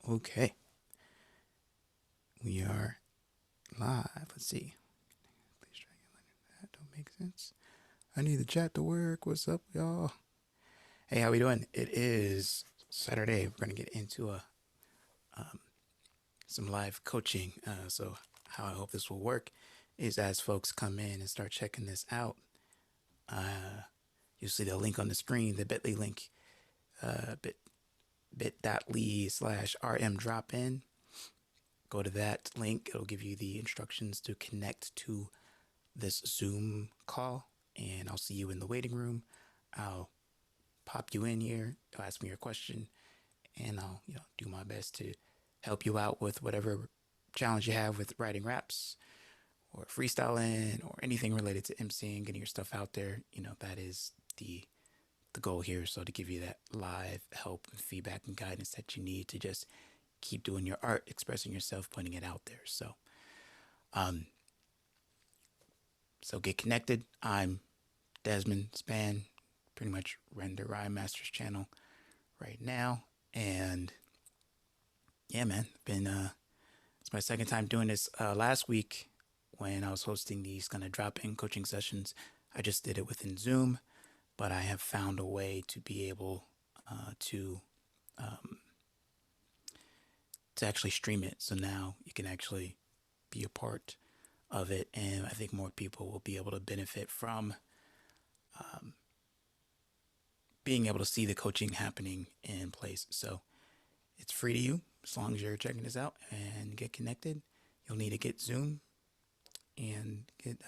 Okay, we are live. Let's see. Please try again. That don't make sense. I need the chat to work. What's up, y'all? Hey, how we doing? It is Saturday. We're gonna get into um, some live coaching. So how I hope this will work is as folks come in and start checking this out. You'll see the link on the screen, the Bitly link, bit.ly/rm drop in. Go to that link. It'll give you the instructions to connect to this Zoom call, and I'll see you in the waiting room. I'll pop you in here. You'll ask me your question, and I'll do my best to help you out with whatever challenge you have with writing raps or freestyling or anything related to emceeing, getting your stuff out there. That is the goal here. So to give you that live help and feedback and guidance that you need to just keep doing your art, expressing yourself, putting it out there. Um, so get connected. I'm Desmond Span, pretty much render Rhyme Masters channel right now. And yeah, man, it's my second time doing this. Last week when I was hosting these kind of drop-in coaching sessions, I just did it within Zoom, but I have found a way to be able to um, actually stream it. So now you can actually be a part of it, and I think more people will be able to benefit from um, being able to see the coaching happening in place. So it's free to you as long as you're checking this out and get connected. You'll need to get Zoom and get.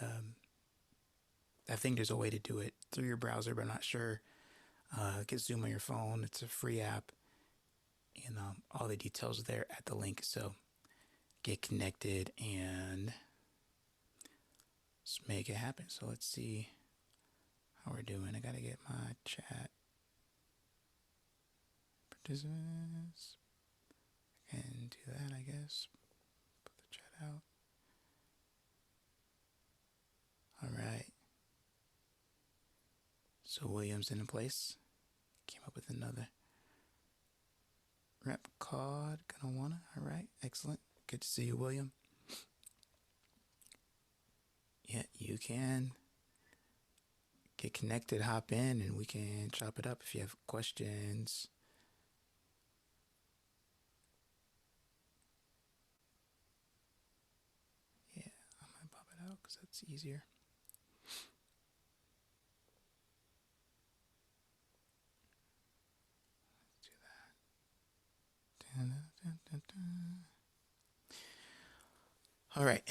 I think there's a way to do it through your browser, but I'm not sure. Get Zoom on your phone. It's a free app, and all the details are there at the link. So get connected and let's make it happen. So let's see how we're doing. I gotta get my chat participants. And do that, I guess. Put the chat out. All right. So Williams in place. Came up with another rep card. Gonna wanna. All right. Excellent. Good to see you, William. Yeah, you can get connected, hop in, and we can chop it up if you have questions. Yeah, I might pop it out because that's easier. Let's do that. Dun, dun, dun, dun. All right.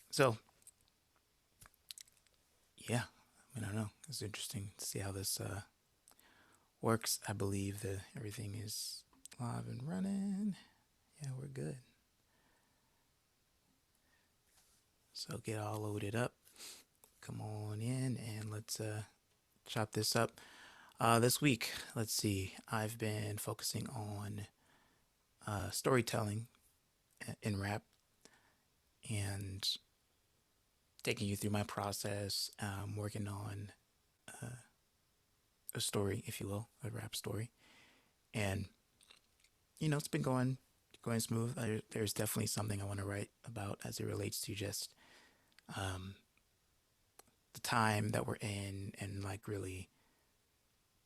So, yeah, I don't know. It's interesting to see how this works. I believe that everything is live and running. Yeah, we're good. So get all loaded up. Come on in and let's chop this up. This week, let's see. I've been focusing on storytelling in rap and taking you through my process. Working on uh, a story, if you will, a rap story, and it's been going smooth. There's definitely something I want to write about as it relates to just um, the time that we're in and like really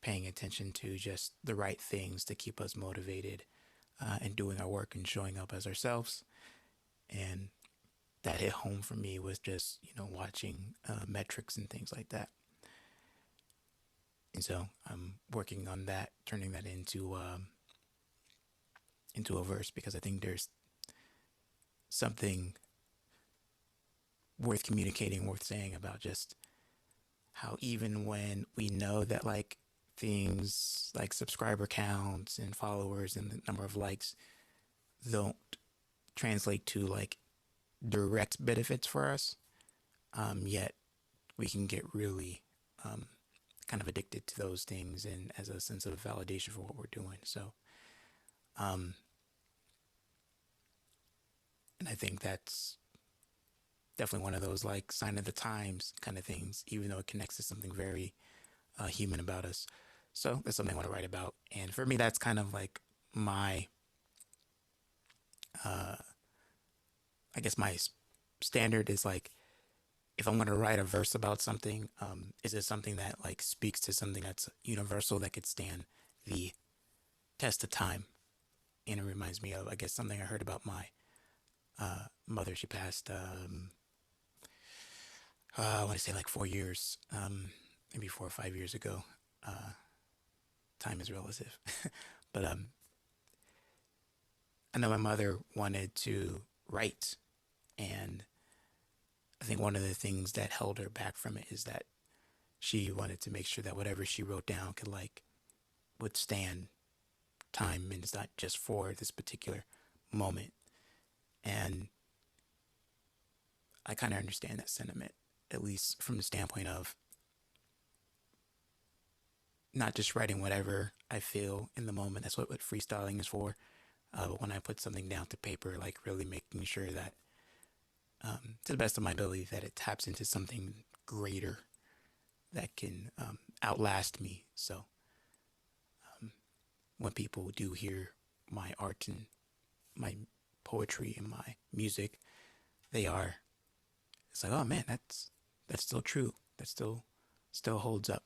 paying attention to just the right things to keep us motivated and doing our work and showing up as ourselves. And that hit home for me was just watching metrics and things like that. And so I'm working on that, turning that into a verse because I think there's something worth communicating, worth saying about just how even when we know that like things like subscriber counts and followers and the number of likes don't translate to like direct benefits for us, yet we can get really kind of addicted to those things and as a sense of validation for what we're doing. So, um, and I think that's definitely one of those like sign of the times kind of things, even though it connects to something very human about us. So that's something I want to write about. And for me, that's kind of like my uh, I guess my standard is like, if I'm going to write a verse about something, is it something that like speaks to something that's universal that could stand the test of time? And it reminds me of, I guess, something I heard about my mother. She passed, I want to say like 4 years, maybe 4 or 5 years ago. Uh, Time is relative. But I know my mother wanted to write, and I think one of the things that held her back from it is that she wanted to make sure that whatever she wrote down could like withstand time, and it's not just for this particular moment. And I kind of understand that sentiment, at least from the standpoint of not just writing whatever I feel in the moment. That's what freestyling is for. But when I put something down to paper, like really making sure that, to the best of my ability, that it taps into something greater that can outlast me. So when people do hear my art and my poetry and my music, they are, it's like, oh man, that's still true. That still holds up.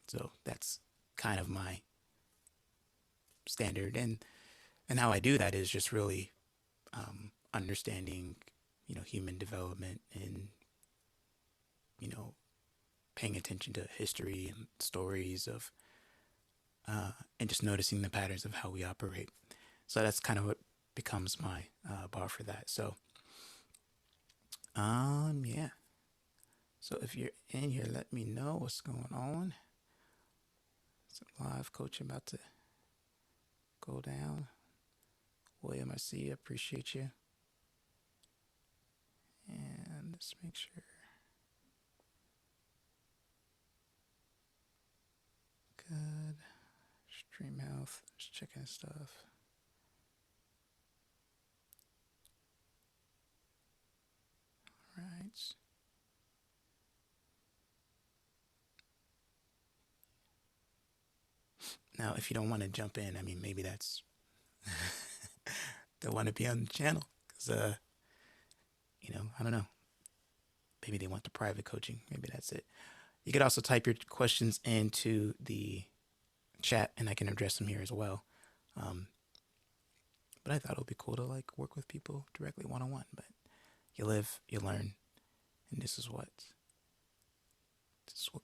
So that's kind of my standard, and how I do that is just really understanding, human development, and you know paying attention to history and stories of, and just noticing the patterns of how we operate. So that's kind of what becomes my bar for that. So yeah. So if you're in here, let me know what's going on. Some live coaching about to go down. William, I see you. Appreciate you. And let's make sure. Good. Stream health. Just checking stuff. All right. Now, if you don't want to jump in, I mean, maybe that's they want to be on the channel because, I don't know. Maybe they want the private coaching. Maybe that's it. You could also type your questions into the chat, and I can address them here as well. But I thought it would be cool to like work with people directly one on one. But you live, you learn, and this is what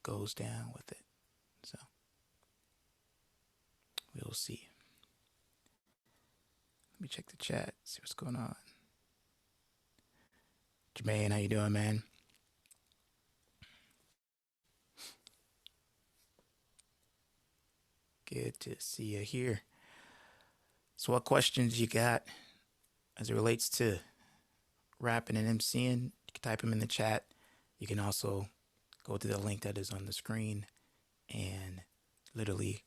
goes down with it. So we'll see. Let me check the chat, see what's going on. Jermaine, how you doing, man? Good to see you here. So what questions you got as it relates to rapping and MCing? You can type them in the chat. You can also go to the link that is on the screen and literally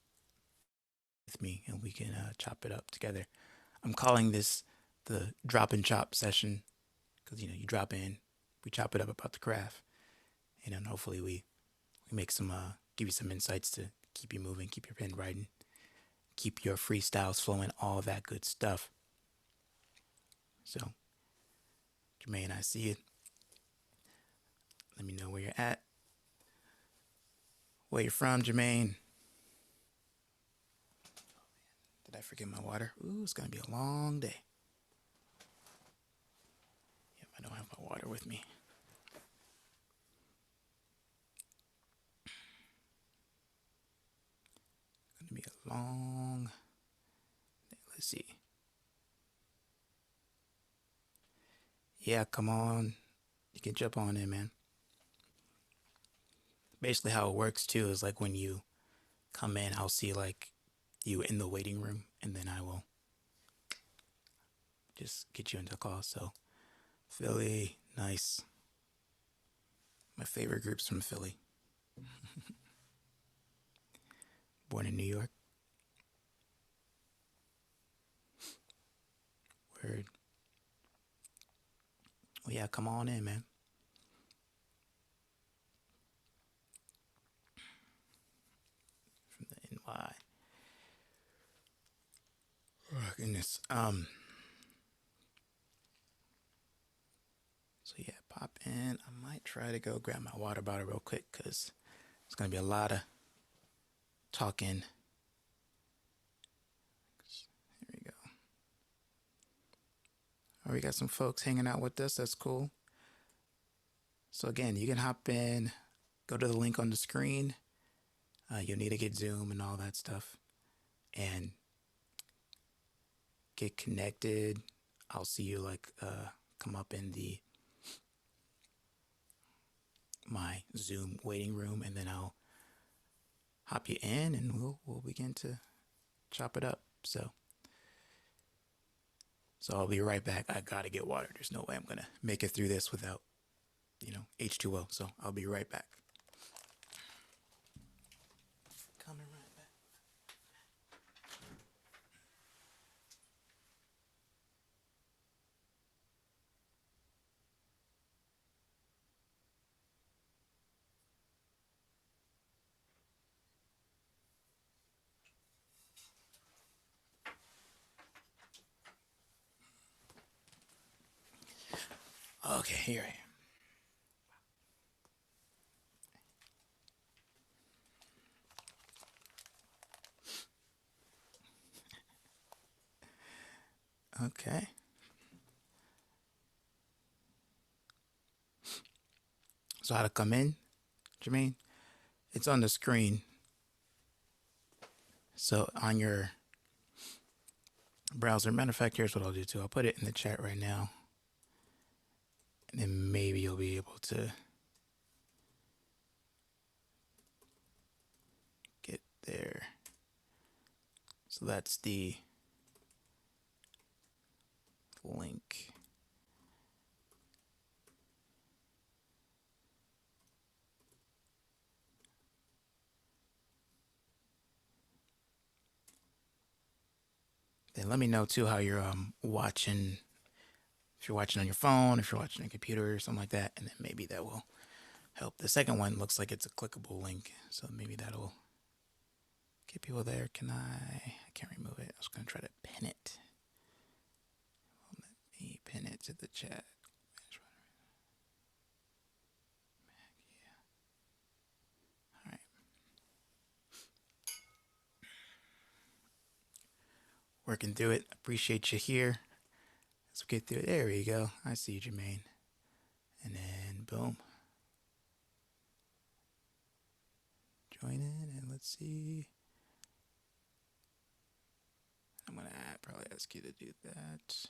with me, and we can chop it up together. I'm calling this the drop and chop session because you drop in, we chop it up about the craft, and then hopefully we make some give you some insights to keep you moving, keep your pen writing, keep your freestyles flowing, all that good stuff. So, Jermaine, I see it. Let me know where you're at, where you're from, Jermaine. Did I forget my water? Ooh, it's gonna be a long day. Yep, I don't have my water with me. It's gonna be a long day. Let's see. Yeah, come on. You can jump on in, man. Basically, how it works too is like when you come in, I'll see like you in the waiting room, and then I will just get you into the call. So, Philly, nice. My favorite group's from Philly. Born in New York. Word. Well, yeah, come on in, man. From the NY. Oh, goodness. yeah, pop in. I might try to go grab my water bottle real quick because it's going to be a lot of talking. Here we go. Oh, we got some folks hanging out with us. That's cool. So again, you can hop in, go to the link on the screen. You'll need to get Zoom and all that stuff and get connected. I'll see you come up in my Zoom waiting room, and then I'll hop you in and we'll begin to chop it up. So I'll be right back. I gotta get water. There's no way I'm gonna make it through this without, H2O. So I'll be right back. Coming right back. Okay, here I am. Okay. So how to come in, Jermaine? It's on the screen. So on your browser, matter of fact, here's what I'll do too. I'll put it in the chat right now. And then maybe you'll be able to get there. So that's the link. Then let me know too how you're watching. If you're watching on your phone, if you're watching on a computer or something like that, and then maybe that will help. The second one looks like it's a clickable link, so maybe that'll get people there. I can't remove it. I was gonna try to pin it. Well, let me pin it to the chat. All right. Working through it. Appreciate you here. Let's get through it. There we go. I see you, Jermaine. And then boom. Join in and let's see. I'm gonna probably ask you to do that.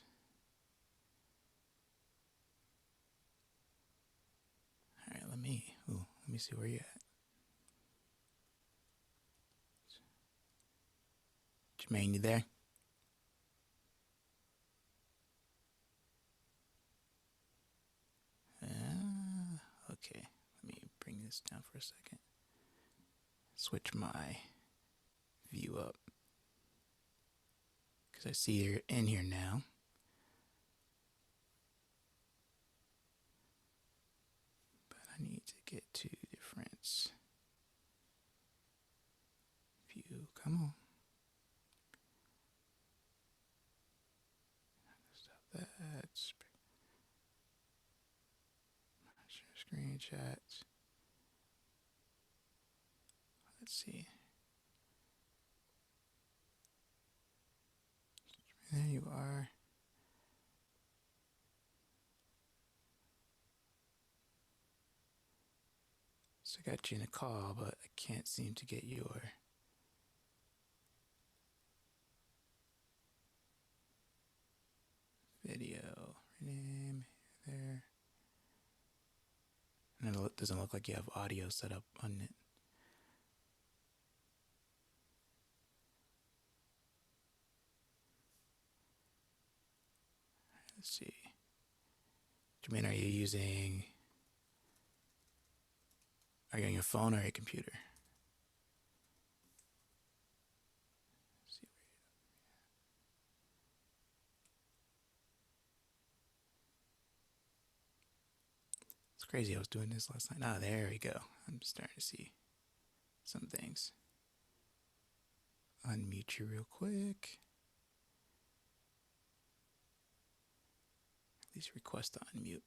All right, let me see where you're at. Jermaine, you there? Okay, let me bring this down for a second. Switch my view up because I see you're in here now. But I need to get to different view. Come on. Stop that. Screen chat. Let's see. There you are. So I got you in a call, but I can't seem to get your video. Rename there. And it doesn't look like you have audio set up on it. Let's see. Jermaine, are you on your phone or your computer? It's crazy. I was doing this last night. Ah, there we go. I'm starting to see some things. Unmute you real quick. At least request to unmute.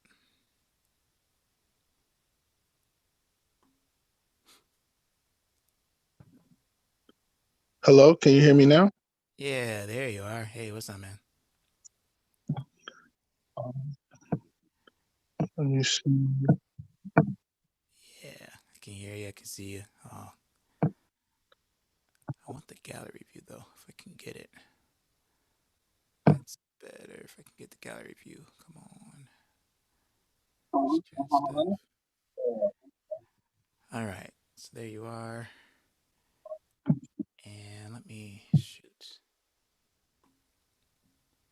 Hello, can you hear me now? Yeah, there you are. Hey, what's up, man? Let me see. Yeah, I can hear you. I can see you. Oh, I want the gallery view though. If I can get it, that's better. If I can get the gallery view. Come on, let's chat stuff. All right, so there you are. And let me shoot.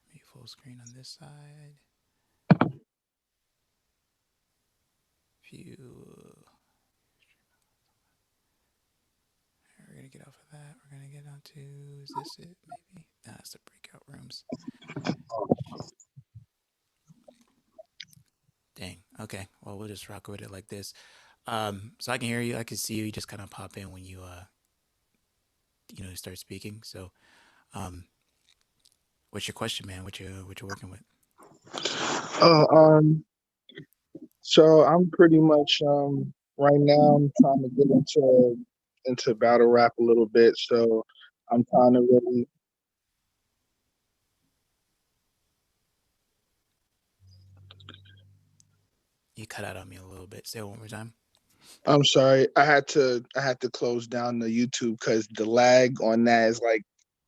Let me full screen on this side. View. We're gonna get off of that. We're gonna get onto. Is this it? Maybe. Nah, it's the breakout rooms. Shoot. Dang. Okay. Well, we'll just rock with it like this. So I can hear you. I can see you. You just kind of pop in when you start speaking. So, um, what's your question, man? What you working with? Oh, so I'm pretty much right now I'm trying to get into battle rap a little bit. So I'm trying to really. You cut out on me a little bit. Say it one more time. I'm sorry, I had to close down the YouTube because the lag on that is like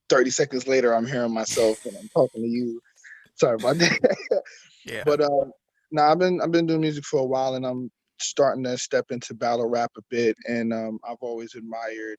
30 seconds later. I'm hearing myself when I'm talking to you. Sorry about that. Yeah. But now I've been doing music for a while, and I'm starting to step into battle rap a bit. And I've always admired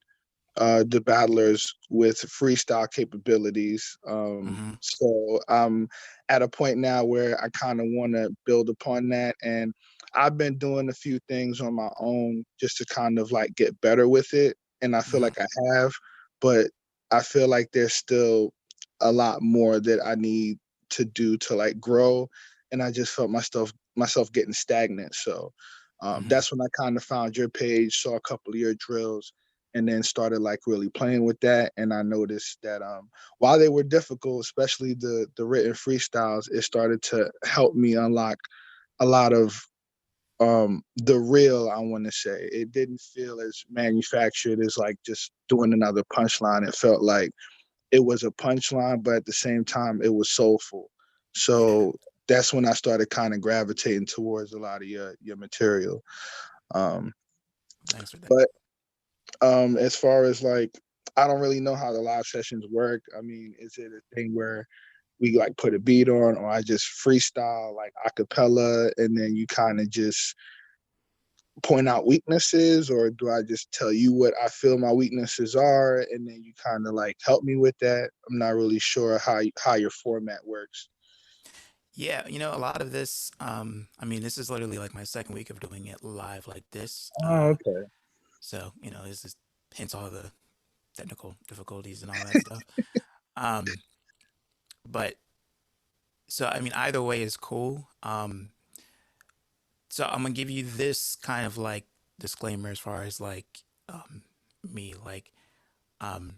the battlers with freestyle capabilities. Mm-hmm. So I'm at a point now where I kind of want to build upon that. And I've been doing a few things on my own just to kind of like get better with it. And I feel Mm-hmm. like I have, but I feel like there's still a lot more that I need to do to like grow. And I just felt myself getting stagnant. So Mm-hmm. that's when I kind of found your page, saw a couple of your drills, and then started like really playing with that. And I noticed that while they were difficult, especially the written freestyles, it started to help me unlock a lot of the real. I want to say it didn't feel as manufactured as like just doing another punchline. It felt like it was a punchline, but at the same time it was soulful. Yeah. So that's when I started kind of gravitating towards a lot of your material. um Thanks for that. but as far as like, I don't really know how the live sessions work. I mean, is it a thing where we like put a beat on, or I just freestyle like a cappella and then you kind of just point out weaknesses, or do I just tell you what I feel my weaknesses are and then you kind of like help me with that? I'm not really sure how your format works. Yeah, a lot of this. I mean, this is literally like my second week of doing it live like this. Oh, okay. So this is hence all the technical difficulties and all that stuff. Um, but so I mean, either way is cool. So I'm gonna give you this kind of like disclaimer as far as like me. Like um,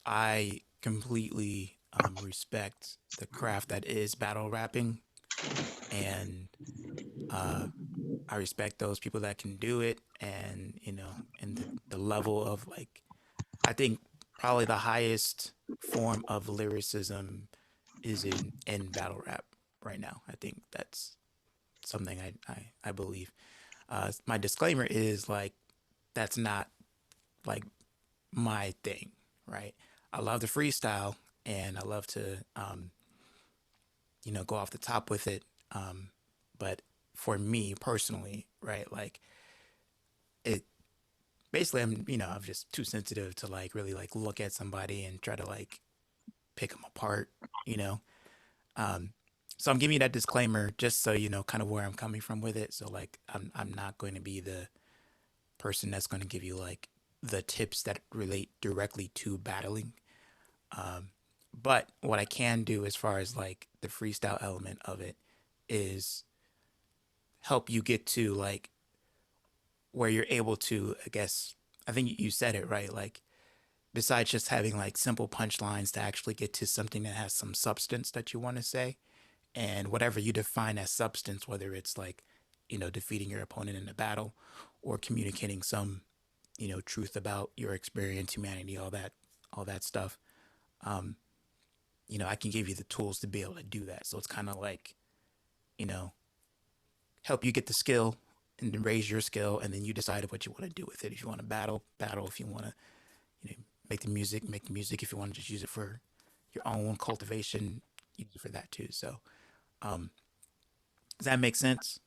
I completely respect the craft that is battle rapping, and uh, I respect those people that can do it, and and the level of like I think probably the highest form of lyricism is in battle rap right now. I think that's something I believe. My disclaimer is like that's not like my thing, right? I love the freestyle and I love to go off the top with it. But for me personally, right, like it basically I'm just too sensitive to like really like look at somebody and try to like pick them apart, you know. Um, so I'm giving you that disclaimer just so you know kind of where I'm coming from with it. So like I'm not going to be the person that's going to give you like the tips that relate directly to battling. Um, but what I can do as far as like the freestyle element of it is help you get to like where you're able to, I guess, I think you said it right. Like, besides just having like simple punchlines to actually get to something that has some substance that you want to say, and whatever you define as substance, whether it's like, defeating your opponent in a battle or communicating some, truth about your experience, humanity, all that. all that stuff. Um, I can give you the tools to be able to do that. So it's kind of like, you know, help you get the skill and raise your skill, and then you decide what you want to do with it. If you want to battle, battle. If you want to, make the music, make the music. If you want to just use it for your own cultivation, use it for that too. So, um, does that make sense?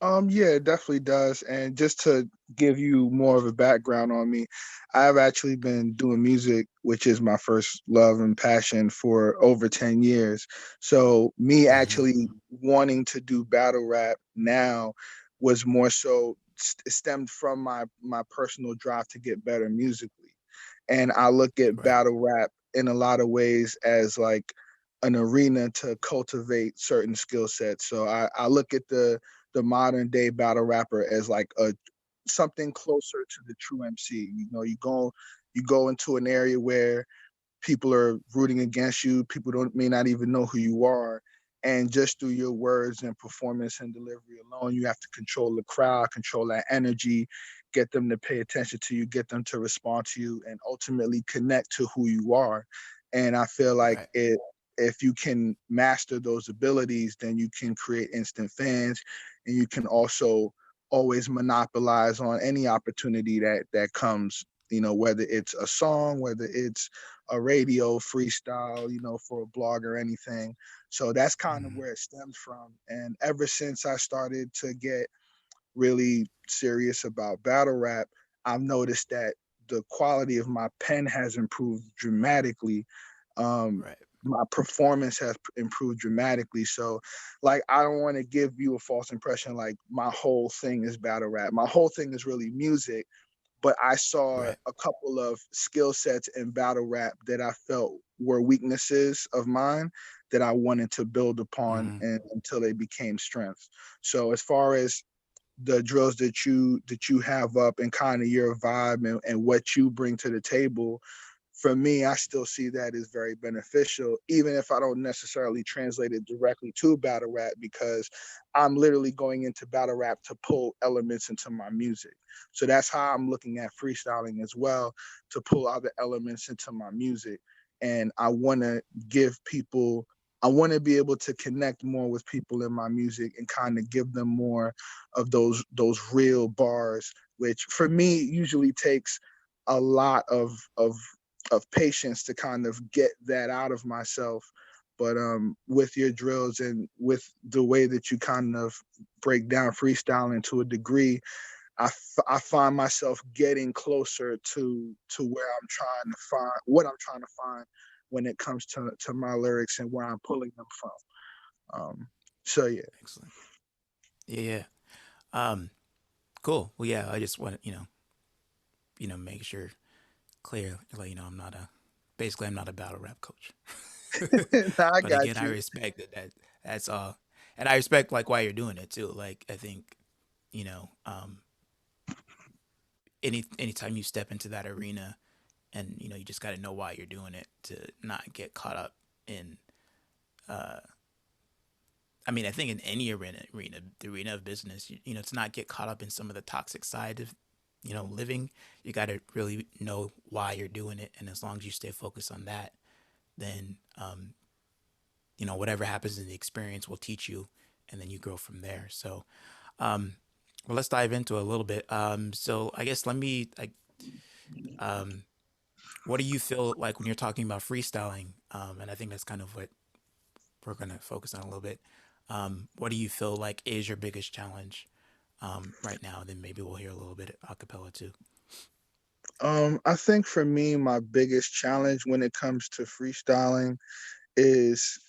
Yeah, it definitely does. And just to give you more of a background on me, I've actually been doing music, which is my first love and passion, for over 10 years. So me Mm-hmm. actually wanting to do battle rap now was more so stemmed from my personal drive to get better musically. And I look at Right. battle rap in a lot of ways as like an arena to cultivate certain skill sets. So I look at the modern day battle rapper as like a something closer to the true MC. You go into an area where people are rooting against you. People don't may not even know who you are. And just through your words and performance and delivery alone, you have to control the crowd, control that energy, get them to pay attention to you, get them to respond to you, and ultimately connect to who you are. And I feel like Right. if you can master those abilities, then you can create instant fans, and you can also always monopolize on any opportunity that comes. Whether it's a song, whether it's a radio freestyle, for a blog or anything. So that's kind of Mm-hmm. where it stems from. And ever since I started to get really serious about battle rap, I've noticed that the quality of my pen has improved dramatically. Um, Right. my performance has improved dramatically. So, like, I don't want to give you a false impression like my whole thing is battle rap. My whole thing is really music, but I saw Right. a couple of skill sets in battle rap that I felt were weaknesses of mine that I wanted to build upon Mm-hmm. and until they became strengths. So as far as the drills that you have up and kind of your vibe and what you bring to the table, for me, I still see that as very beneficial, even if I don't necessarily translate it directly to battle rap, because I'm literally going into battle rap to pull elements into my music. So that's how I'm looking at freestyling as well, to pull other elements into my music. And I want to give people, I want to be able to connect more with people in my music and kind of give them more of those real bars, which for me usually takes a lot of patience to kind of get that out of myself. But with your drills and with the way that you kind of break down freestyling to a degree, I find myself getting closer to where I'm trying to find what I'm trying to find when it comes to my lyrics and where I'm pulling them from. So yeah. Excellent. Yeah. Yeah. Um, cool. Well, yeah. I just want to, make sure clear. Like, I'm not a. Basically, I'm not a battle rap coach. I But again, got I you. respect that. That's all, and I respect like why you're doing it too. Like, I think, you know, um, anytime you step into that arena, and you just got to know why you're doing it to not get caught up in. Uh, I mean, I think in any arena, the arena of business, to not get caught up in some of the toxic side of, living. You got to really know why you're doing it, and as long as you stay focused on that, then whatever happens in the experience will teach you, and then you grow from there. So, um, well, let's dive into it a little bit. So I guess let me like, um, what do you feel like when you're talking about freestyling? And I think that's kind of what we're gonna focus on a little bit. What do you feel like is your biggest challenge right now? Then maybe we'll hear a little bit a cappella too. I think for me, my biggest challenge when it comes to freestyling is,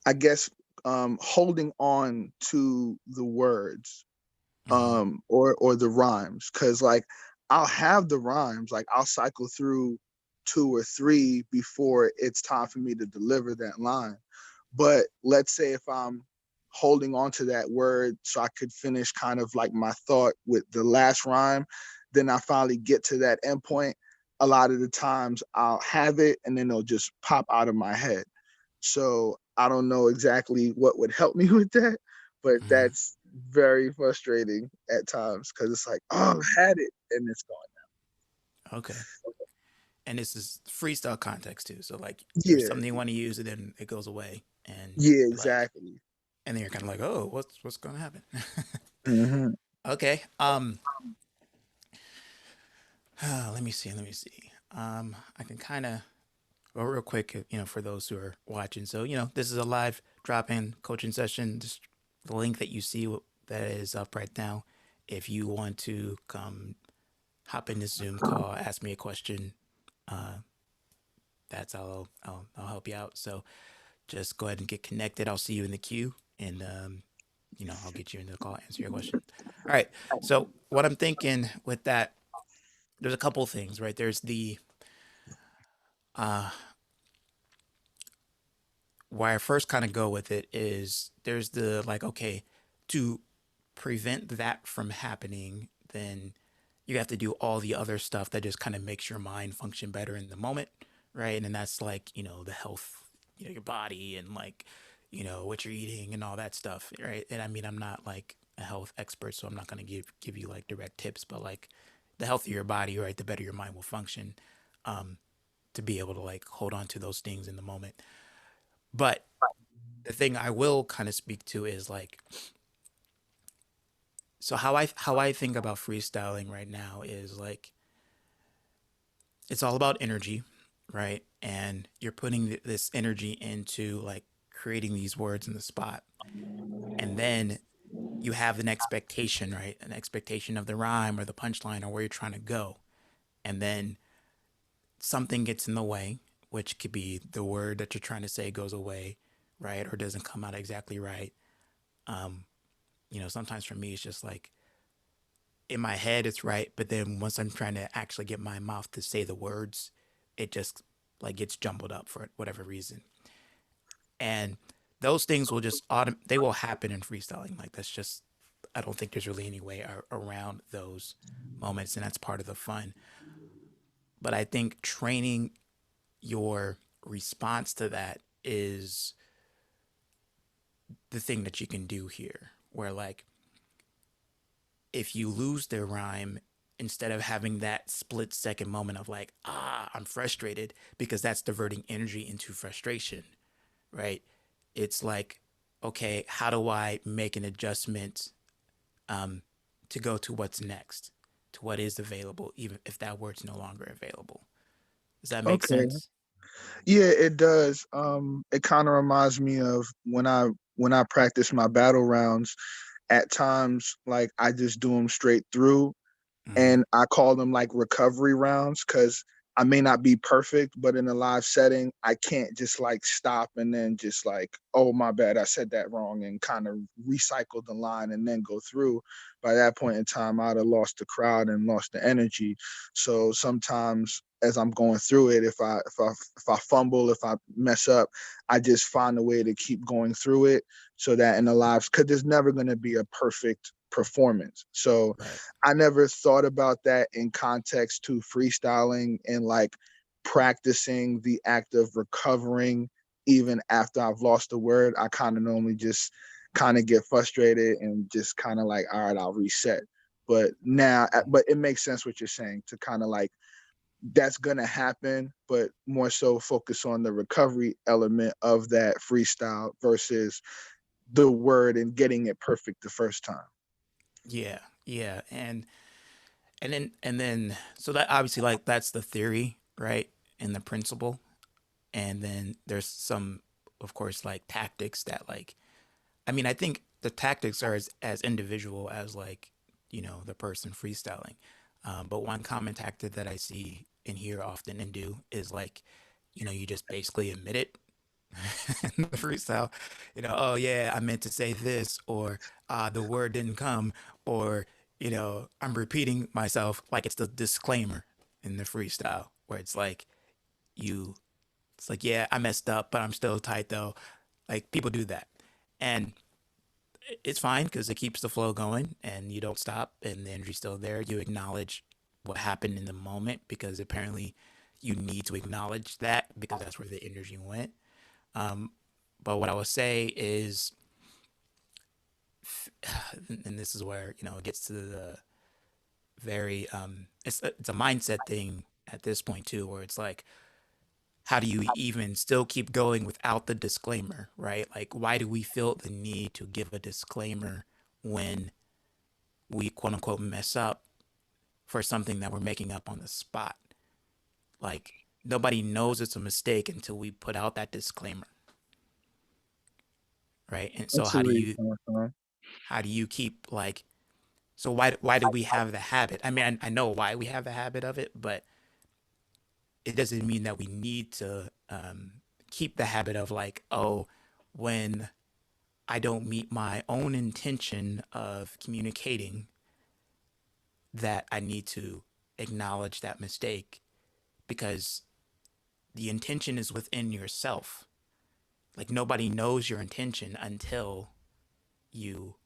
I guess, holding on to the words, Mm-hmm. or the rhymes, because like I'll have the rhymes, like I'll cycle through two or three before it's time for me to deliver that line. But let's say if I'm holding on to that word so I could finish kind of like my thought with the last rhyme, then I finally get to that end point. A lot of the times I'll have it and then it'll just pop out of my head. So I don't know exactly what would help me with that, but Mm-hmm. that's very frustrating at times because it's like, oh, I had it and it's gone. Okay. And this is freestyle context too. So like there's Yeah, something you want to use and then it goes away and yeah, you're like, exactly. and then you're kind of like, oh, what's gonna happen? Hmm. Okay. Let me see. Let me see. I can kind of well, real quick, for those who are watching. So, this is a live drop-in coaching session. Just the link that you see that is up right now. If you want to come hop in this Zoom call, ask me a question, uh, that's how I'll help you out. So just go ahead and get connected. I'll see you in the queue, and I'll get you into the call, answer your question. All right. So what I'm thinking with that, there's a couple things, right? There's the uh, where I first kind of go with it is there's the like, okay, to prevent that from happening, then you have to do all the other stuff that just kind of makes your mind function better in the moment, right? And then that's like, the health, your body and like, what you're eating and all that stuff, right? And I mean, I'm not like a health expert, so I'm not going to give you like direct tips, but like the healthier your body, right, the better your mind will function, um, to be able to like hold on to those things in the moment. But the thing I will kind of speak to is like, so how I think about freestyling right now is like it's all about energy, right? And you're putting this energy into like creating these words in the spot. And then you have an expectation, right? An expectation of the rhyme or the punchline or where you're trying to go. And then something gets in the way, which could be the word that you're trying to say goes away, right? Or doesn't come out exactly right. Um, Sometimes for me, it's just like in my head, it's right. But then once I'm trying to actually get my mouth to say the words, it just like gets jumbled up for whatever reason. And those things will just they will happen in freestyling. Like that's just I don't think there's really any way around those moments, and that's part of the fun. But I think training your response to that is the thing that you can do here. Where like if you lose their rhyme, instead of having that split second moment of like, I'm frustrated, because that's diverting energy into frustration, right? It's like, okay, how do I make an adjustment, um, to go to what's next, to what is available, even if that word's no longer available? Does that make Okay. sense? Yeah, it does. It kind of reminds me of when I practice my battle rounds. At times, like I just do them straight through, Mm-hmm. and I call them like recovery rounds because I may not be perfect, but in a live setting, I can't just like stop and then just like, oh my bad, I said that wrong, and kind of recycle the line and then go through. By that point in time, I'd have lost the crowd and lost the energy. So sometimes as I'm going through it, if I fumble, if I mess up, I just find a way to keep going through it so that in the lives, because there's never going to be a perfect performance. So Right. I never thought about that in context to freestyling and like practicing the act of recovering even after I've lost a word. I kind of normally just kind of get frustrated and just kind of like, all right, I'll reset. But now, but it makes sense what you're saying to kind of like that's gonna happen, but more so focus on the recovery element of that freestyle versus the word and getting it perfect the first time. Yeah. Yeah. And then so that obviously like that's the theory, right? And the principle. And then there's some, of course, like tactics that like I mean, I think the tactics are as individual as like, the person freestyling. But one common tactic that I see and hear often and do is like, you just basically admit it in the freestyle. Oh yeah, I meant to say this, or the word didn't come, or I'm repeating myself. Like it's the disclaimer in the freestyle where it's like you, it's like yeah, I messed up, but I'm still tight though. Like people do that, and it's fine because it keeps the flow going and you don't stop and the energy's still there. You acknowledge what happened in the moment because apparently you need to acknowledge that because that's where the energy went. Um, but what I would say is, and this is where it gets to very it's a mindset thing at this point too, where it's like, how do you even still keep going without the disclaimer, right? Like, why do we feel the need to give a disclaimer when we quote unquote mess up for something that we're making up on the spot? Like, nobody knows it's a mistake until we put out that disclaimer, right? And I so see where you're coming from. how do you keep like, so why do we have the habit? I mean, I know why we have the habit of it, but it doesn't mean that we need to keep the habit of like, oh, when I don't meet my own intention of communicating, that I need to acknowledge that mistake, because the intention is within yourself. Like, nobody knows your intention until you,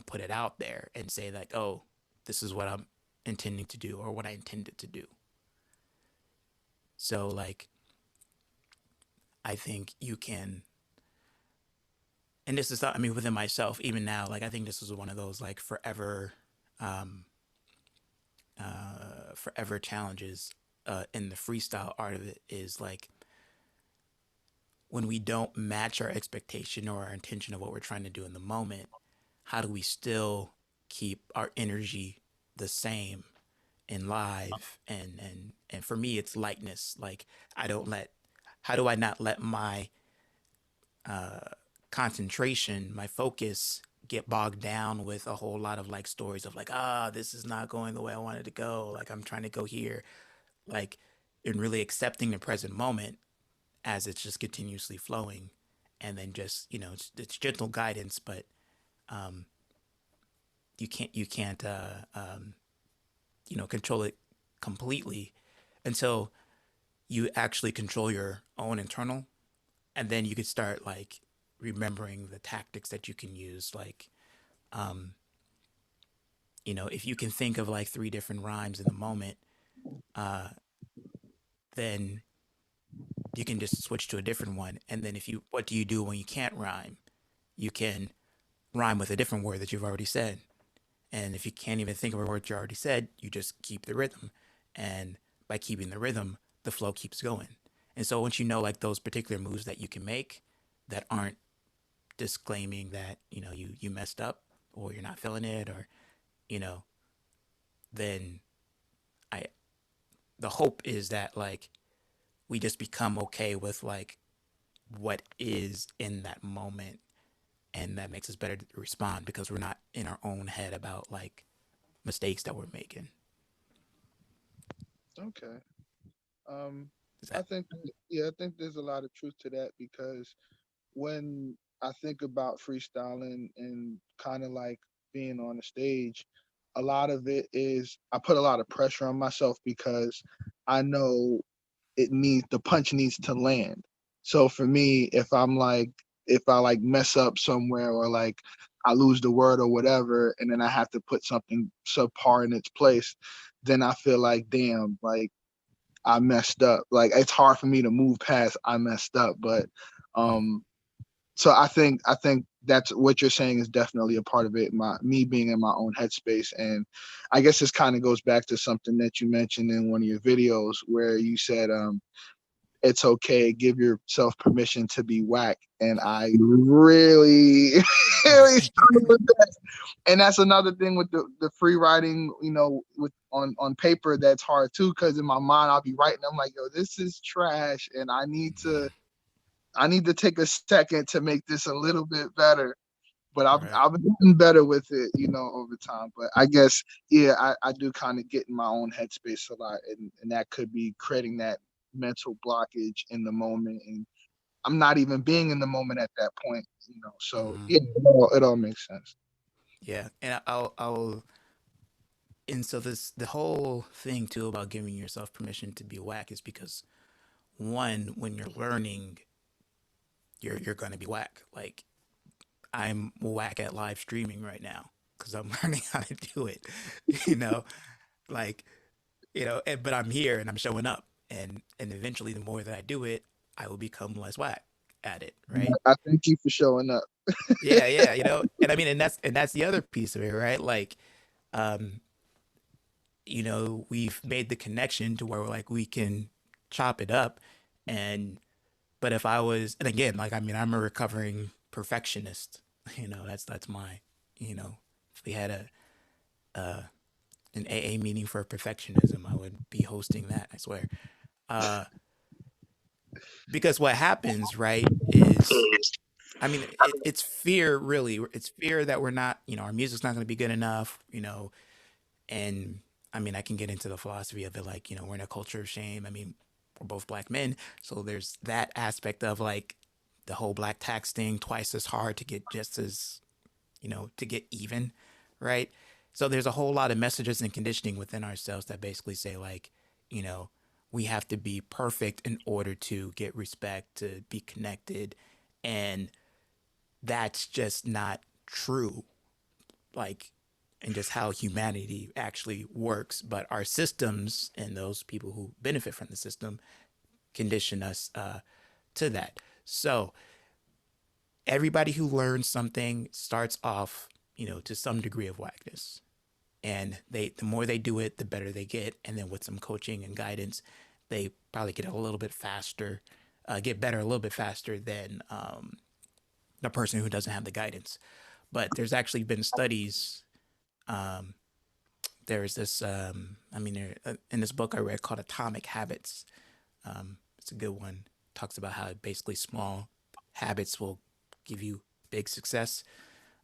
put it out there and say like, oh, this is what I'm intending to do or what I intended to do. So like, I think you can, and this is not, I mean, within myself, even now, like, I think this is one of those like um, forever challenges in the freestyle art of it, is like, when we don't match our expectation or our intention of what we're trying to do in the moment, how do we still keep our energy the same in live? And for me, it's lightness. Like, I don't let, how do I not let my uh, concentration, my focus, get bogged down with a whole lot of like stories of like, this is not going the way I wanted to go. Like, I'm trying to go here. Like, and really accepting the present moment as it's just continuously flowing. And then just, it's gentle guidance, but um, you can't control it completely until you actually control your own internal, and then you could start like remembering the tactics that you can use. Like, um, if you can think of like three different rhymes in the moment, uh, then you can just switch to a different one. And then what do you do when you can't rhyme? You can rhyme with a different word that you've already said. And if you can't even think of a word you already said, you just keep the rhythm. And by keeping the rhythm, the flow keeps going. And so once you know like those particular moves that you can make that aren't disclaiming that, you messed up or you're not feeling it, or, you know, then I the hope is that like we just become okay with like what is in that moment, and that makes us better to respond because we're not in our own head about like mistakes that we're making. Okay. Um, Is I that think, yeah, I think there's a lot of truth to that because when I think about freestyling and kind of like being on the stage, a lot of it is I put a lot of pressure on myself because I know the punch needs to land. So for me, if I like mess up somewhere or like I lose the word or whatever, and then I have to put something subpar in its place, then I feel like damn, like I messed up. Like it's hard for me to move past I messed up. But mm, um so I think that's what you're saying is definitely a part of it. Me being in my own headspace, and I guess this kind of goes back to something that you mentioned in one of your videos where you said it's okay, give yourself permission to be whack, and I really really struggle with that. And that's another thing with the free writing, with on paper that's hard too, because in my mind I'll be writing, I'm like, yo, this is trash, and I need to take a second to make this a little bit better. But I've right? I've been getting better with it, over time. But I guess, yeah, I do kind of get in my own headspace a lot, and that could be creating that mental blockage in the moment, and I'm not even being in the moment at that point. So Mm-hmm. yeah, it all makes sense. Yeah, and and so this the whole thing too about giving yourself permission to be whack is because, one, when you're learning, you're gonna be whack. Like, I'm whack at live streaming right now because I'm learning how to do it. You know, like, but I'm here and I'm showing up, and eventually, the more that I do it, I will become less whack at it, right? I thank you for showing up. Yeah, yeah, and I mean, and that's the other piece of it, right? Like, um, we've made the connection to where like we can chop it up. And but if I was, and again, like I mean, I'm a recovering perfectionist. That's my, if we had a an AA meeting for perfectionism, I would be hosting that, I swear. Uh, because what happens, right, is, I mean, it's fear, really. It's fear that we're not, our music's not going to be good enough, and I mean, I can get into the philosophy of it, like, we're in a culture of shame. I mean, we're both black men, so there's that aspect of like the whole black tax thing, twice as hard to get just as, to get even, right? So there's a whole lot of messages and conditioning within ourselves that basically say like, you know, we have to be perfect in order to get respect, to be connected, and that's just not true. Like, and just how humanity actually works. But our systems and those people who benefit from the system condition us to that. So everybody who learns something starts off, to some degree of whackness. And the more they do it, the better they get. And then with some coaching and guidance, they probably get a little bit faster, get better a little bit faster than the person who doesn't have the guidance. But there's actually been studies. Um, there's this, I mean, in this book I read called Atomic Habits. It's a good one. It talks about how basically small habits will give you big success.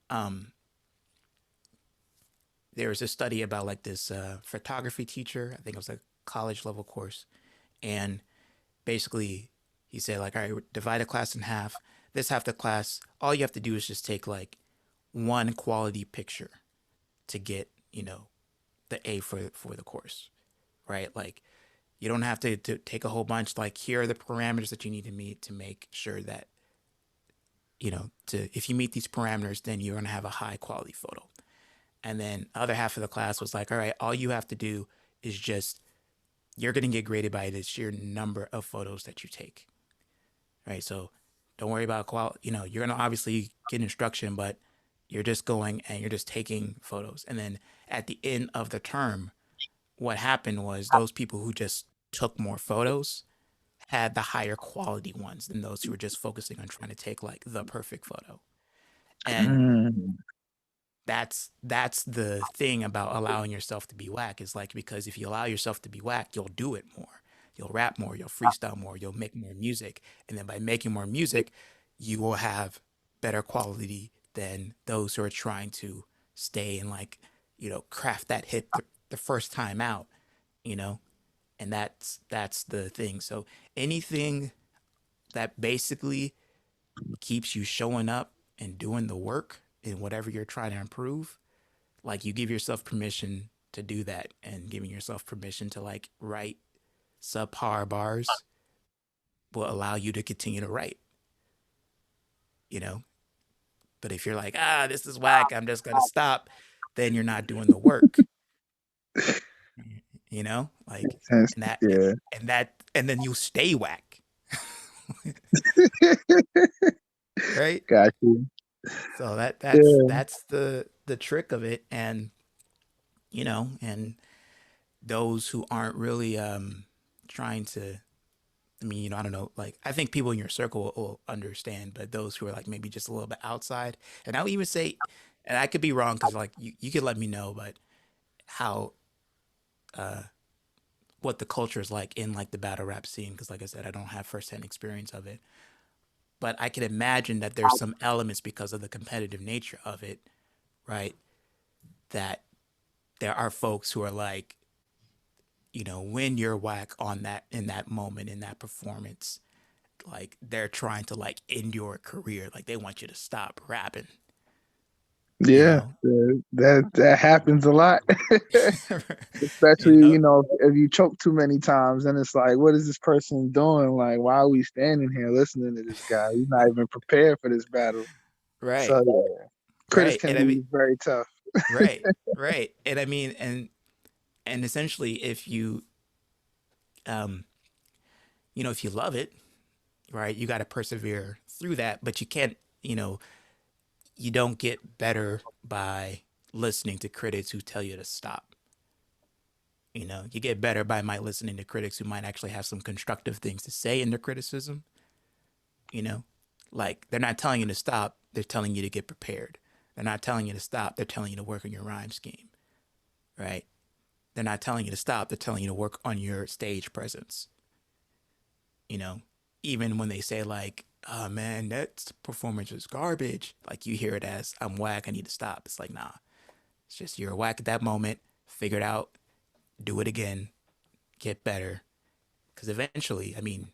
Um, there was a study about like this photography teacher. I think it was a college level course, and basically he said like, all right, divide a class in half. This half the class, all you have to do is just take like one quality picture to get the A for the course, right? Like you don't have to take a whole bunch. Like here are the parameters that you need to meet to make sure that to if you meet these parameters, then you're gonna have a high quality photo. And then the other half of the class was like, all right, all you have to do is just you're gonna get graded by the sheer number of photos that you take, right? So don't worry about quality. You're gonna obviously get instruction, but you're just going and you're just taking photos. And then at the end of the term, what happened was those people who just took more photos had the higher quality ones than those who were just focusing on trying to take like the perfect photo. And Mm. that's the thing about allowing yourself to be whack, is like, because if you allow yourself to be whack, you'll do it more. You'll rap more, you'll freestyle more, you'll make more music. And then by making more music, you will have better quality than those who are trying to stay and like, craft that hit the first time out, you know? And that's the thing. So anything that basically keeps you showing up and doing the work in whatever you're trying to improve, like you give yourself permission to do that, and giving yourself permission to like write subpar bars will allow you to continue to write, you know? But if you're like, this is whack, I'm just gonna stop, then you're not doing the work, Like, Sense. and that, Yeah. and then you stay whack, right? Got you. So that's Yeah. that's the trick of it. And those who aren't really trying to, I mean, I don't know, like I think people in your circle will understand, but those who are like maybe just a little bit outside, and I would even say, and I could be wrong because like you could let me know, but how uh what the culture is like in like the battle rap scene, because like I said, I don't have firsthand experience of it, but I can imagine that there's some elements because of the competitive nature of it, right? That there are folks who are like, when you're whack on that, in that moment, in that performance, like they're trying to like end your career, like they want you to stop rapping, you Yeah. know That happens a lot. you Especially, know if you choke too many times, then it's like, what is this person doing? Like, why are we standing here listening to this guy? He's not even prepared for this battle. right, So yeah, critics right. can And I be mean, very tough. right. And I mean, and essentially, if you um if you love it, right, you got to persevere through that, but you can't, you don't get better by listening to critics who tell you to stop, You know, you get better by might listening to critics who might actually have some constructive things to say in their criticism. You know, like they're not telling you to stop, they're telling you to get prepared. They're not telling you to stop, they're telling you to work on your rhyme scheme, right? They're not telling you to stop, they're telling you to work on your stage presence. You know, even when they say like, "Oh man, that performance was garbage," like you hear it as, "I'm whack, I need to stop." It's like, nah, it's just you're whack at that moment. Figure it out, do it again, get better. Because eventually, I mean,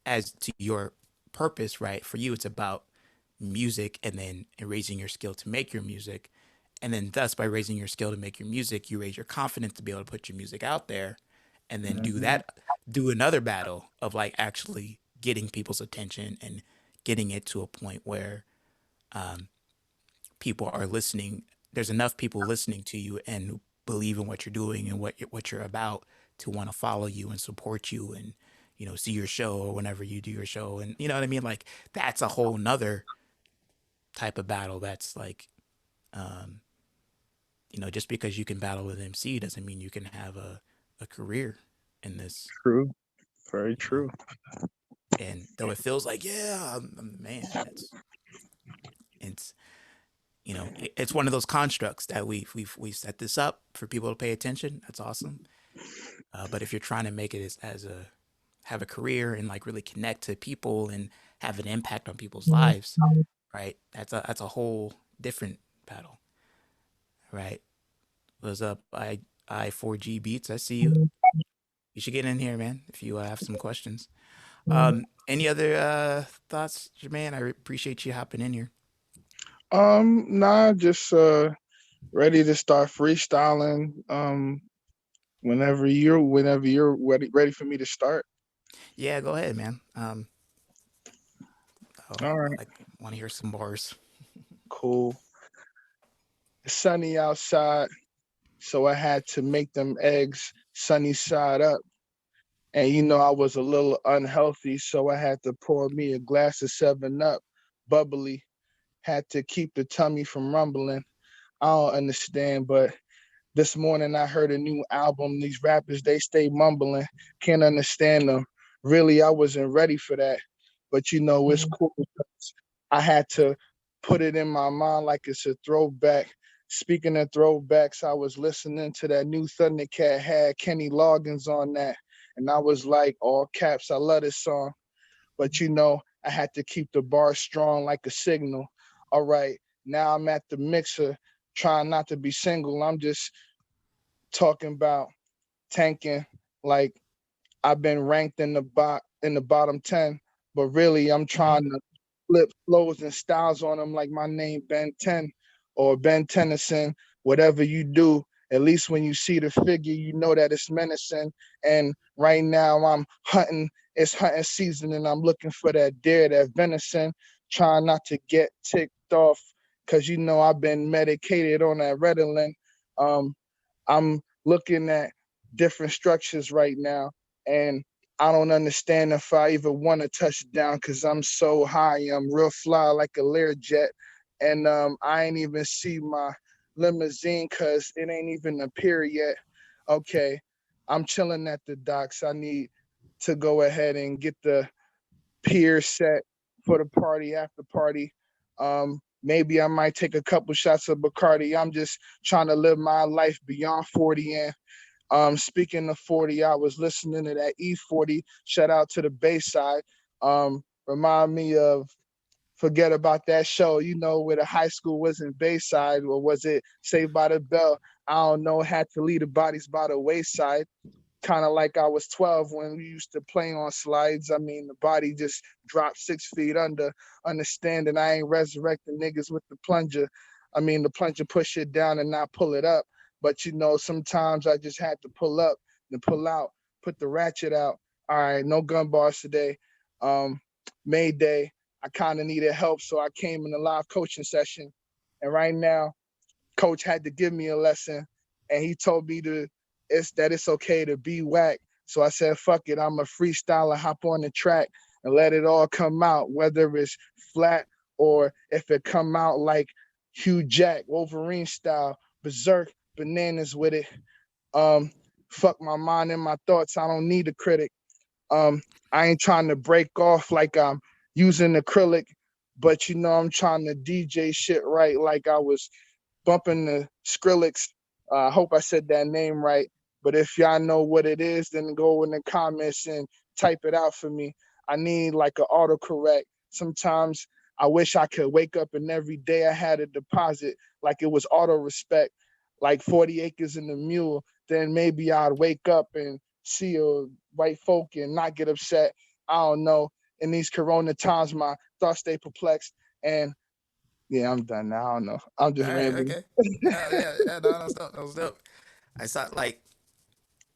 as to your purpose, right? For you, it's about music and then raising your skill to make your music. And then, thus, by raising your skill to make your music, you raise your confidence to be able to put your music out there and then do Mhm. that, do another battle of like actually getting people's attention and getting it to a point where people are listening. There's enough people listening to you and believe in what you're doing and what you're about to want to follow you and support you and see your show or whenever you do your show, and you know what I mean. Like that's a whole nother type of battle. That's like just because you can battle with MC doesn't mean you can have a career in this. True. Very You know, true. and though it feels like yeah, I'm the man, it's it's one of those constructs that we've set this up for people to pay attention. That's awesome. But if you're trying to make it as a have a career and like really connect to people and have an impact on people's lives, right? That's a whole different battle, right? What's up, I4G Beats? I see you. You should get in here, man. If you have some questions. Any other thoughts, Jermaine? I appreciate you hopping in here. Nah, just ready to start freestyling. Whenever you're ready for me to start. Yeah, go ahead, man. All right, I want to hear some bars. cool. It's sunny outside, so I had to make them eggs sunny side up. And I was a little unhealthy, so I had to pour me a glass of 7 Up, bubbly. Had to keep the tummy from rumbling. I don't understand, but this morning I heard a new album. These rappers, they stay mumbling. Can't understand them. Really, I wasn't ready for that. But it's cool. I had to put it in my mind like it's a throwback. Speaking of throwbacks, I was listening to that new Thundercat had Kenny Loggins on that. And I was like, all caps, I love this song. But I had to keep the bar strong like a signal. All right, now I'm at the mixer, trying not to be single. I'm just talking about tanking. Like I've been ranked in the bottom 10, but really I'm trying to flip flows and styles on them like my name Ben 10 or Ben Tennyson. Whatever you do, at least when you see the figure, you know that it's menacing. And right now I'm hunting. It's hunting season, and I'm looking for that deer, that venison. Trying not to get ticked off, cause I've been medicated on that Ritalin. Um, I'm looking at different structures right now, and I don't understand if I even want to touch down because I'm so high. I'm real fly like a Learjet, and I ain't even see my limousine because it ain't even appeared yet. Okay, I'm chilling at the docks. I need to go ahead and get the pier set for the party after party. Maybe I might take a couple shots of Bacardi. I'm just trying to live my life beyond 40. And speaking of 40, I was listening to that E40. Shout out to the Bayside. Remind me of forget about that show, where the high school was in Bayside, or was it Saved by the Bell? I don't know. Had to leave the bodies by the wayside, kind of like I was 12 when we used to play on slides. I mean, the body just dropped 6 feet under. Understanding I ain't resurrecting niggas with the plunger. I mean, the plunger push it down and not pull it up. But sometimes I just had to pull up and pull out, put the ratchet out. All right, no gun bars today. Um, Mayday. I kind of needed help, so I came in a live coaching session. And right now, coach had to give me a lesson, and he told me it's okay to be whack. So I said, fuck it, I'm a freestyler, hop on the track and let it all come out, whether it's flat or if it come out like Hugh Jack, Wolverine style, berserk, bananas with it. Um, fuck my mind and my thoughts. I don't need a critic. Um, I ain't trying to break off like I'm using acrylic, but I'm trying to DJ shit right like I was bumping the Skrillex. I hope I said that name right. But if y'all know what it is, then go in the comments and type it out for me. I need like an autocorrect. Sometimes I wish I could wake up and every day I had a deposit like it was auto respect, like 40 acres in the mule. Then maybe I'd wake up and see a white folk and not get upset. I don't know. In these corona times, my thoughts stay perplexed. And yeah, I'm done now. I don't know. I'm All just right, rambling. okay. Yeah, yeah, no, that was dope. That was dope. I saw like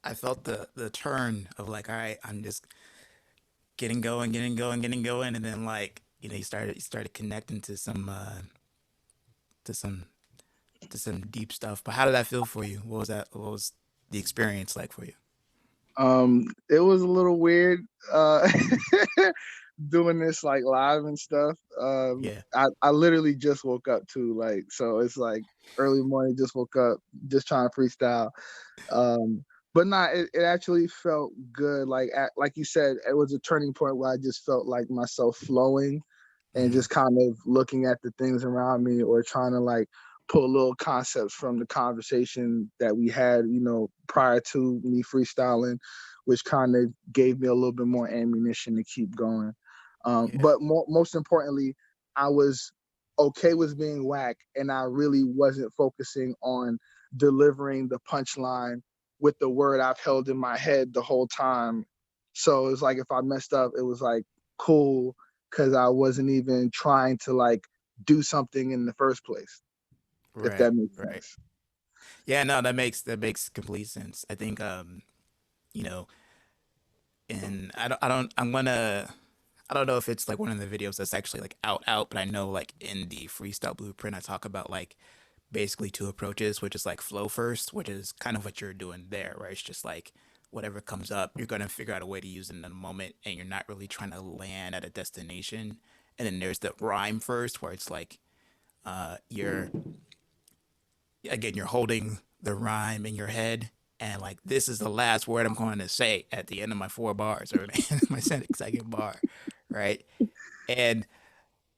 I felt the turn of like, all right, I'm just getting going, getting going, getting going, and then like you started connecting to some to some deep stuff. But how did that feel for you? What was that? What was the experience like for you? It was a little weird uh doing this like live and stuff. Yeah, I literally just woke up too, like so it's like early morning, just woke up, just trying to freestyle. Um, but not it actually felt good. Like you said, it was a turning point where I just felt like myself flowing and mm-hmm. just kind of looking at the things around me or trying to like pull little concepts from the conversation that we had, prior to me freestyling, which kind of gave me a little bit more ammunition to keep going. Yeah, But most importantly, I was okay with being whack, and I really wasn't focusing on delivering the punchline with the word I've held in my head the whole time. So it's like if I messed up, it was like cool because I wasn't even trying to like do something in the first place, if right, that makes right. sense. Yeah, no, that makes complete sense. I think you know, and I don't know if it's like one of the videos that's actually like out, but I know like in the freestyle blueprint I talk about like basically two approaches, which is like flow first, which is kind of what you're doing there, right? It's just like whatever comes up, you're gonna figure out a way to use it in a moment, and you're not really trying to land at a destination. And then there's the rhyme first, where it's like you're again you're holding the rhyme in your head, and like this is the last word I'm going to say at the end of my 4 bars or my second bar, right? And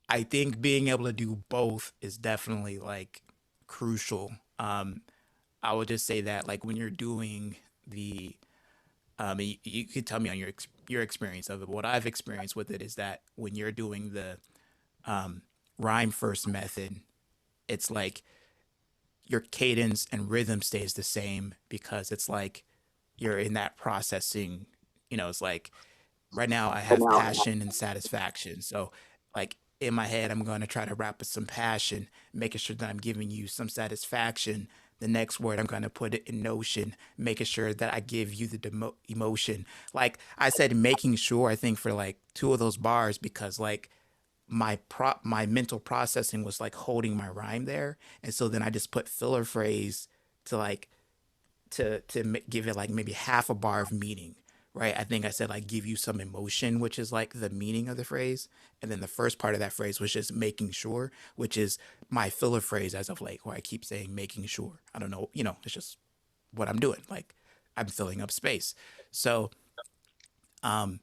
I think being able to do both is definitely like crucial. I would just say that like when you're doing the you could tell me on your experience of it. But what I've experienced with it is that when you're doing the rhyme first method, it's like your cadence and rhythm stays the same because it's like you're in that processing. It's like right now I have passion and satisfaction. So like in my head, I'm going to try to wrap with some passion, making sure that I'm giving you some satisfaction. The next word, I'm going to put it in notion, making sure that I give you the emotion. Like I said, making sure, I think for like two of those bars, because like my mental processing was like holding my rhyme there. And so then I just put filler phrase to like to give it like maybe half a bar of meaning, right? I think I said like give you some emotion, which is like the meaning of the phrase, and then the first part of that phrase was just making sure, which is my filler phrase as of late, where I keep saying making sure. I don't know, it's just what I'm doing. Like I'm filling up space. So, but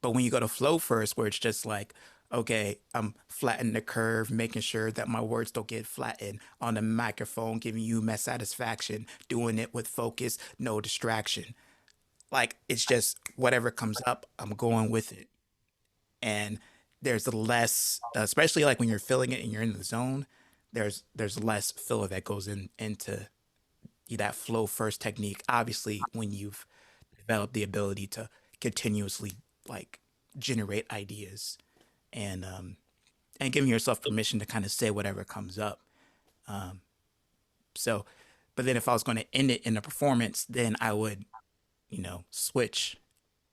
when you go to flow first, where it's just like, okay, I'm flattening the curve, making sure that my words don't get flattened on the microphone, giving you my satisfaction, doing it with focus, no distraction. Like it's just whatever comes up, I'm going with it. And there's less, especially like when you're feeling it and you're in the zone, there's less filler that goes into that flow first technique. Obviously, when you've developed the ability to continuously like generate ideas and giving yourself permission to kind of say whatever comes up. So, but then if I was going to end it in a performance, then I would switch.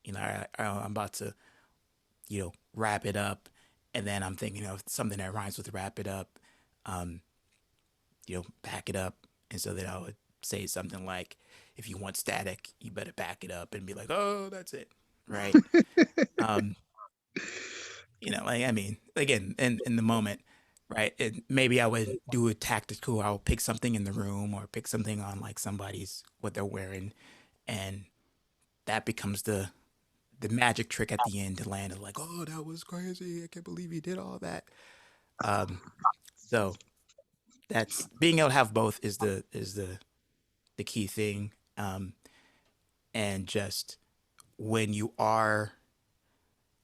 I'm about to wrap it up, and then I'm thinking of something that rhymes with wrap it up, back it up, and so then I would say something like, if you want static, you better back it up and be like, oh, that's it, right? Um, like I mean, again, in the moment, right? Maybe I would do a tactical. I'll pick something in the room or pick something on like somebody's what they're wearing, and that becomes the magic trick at the end to land of like, oh, that was crazy. I can't believe you did all that. Um, so that's being able to have both is the key thing. And just when you are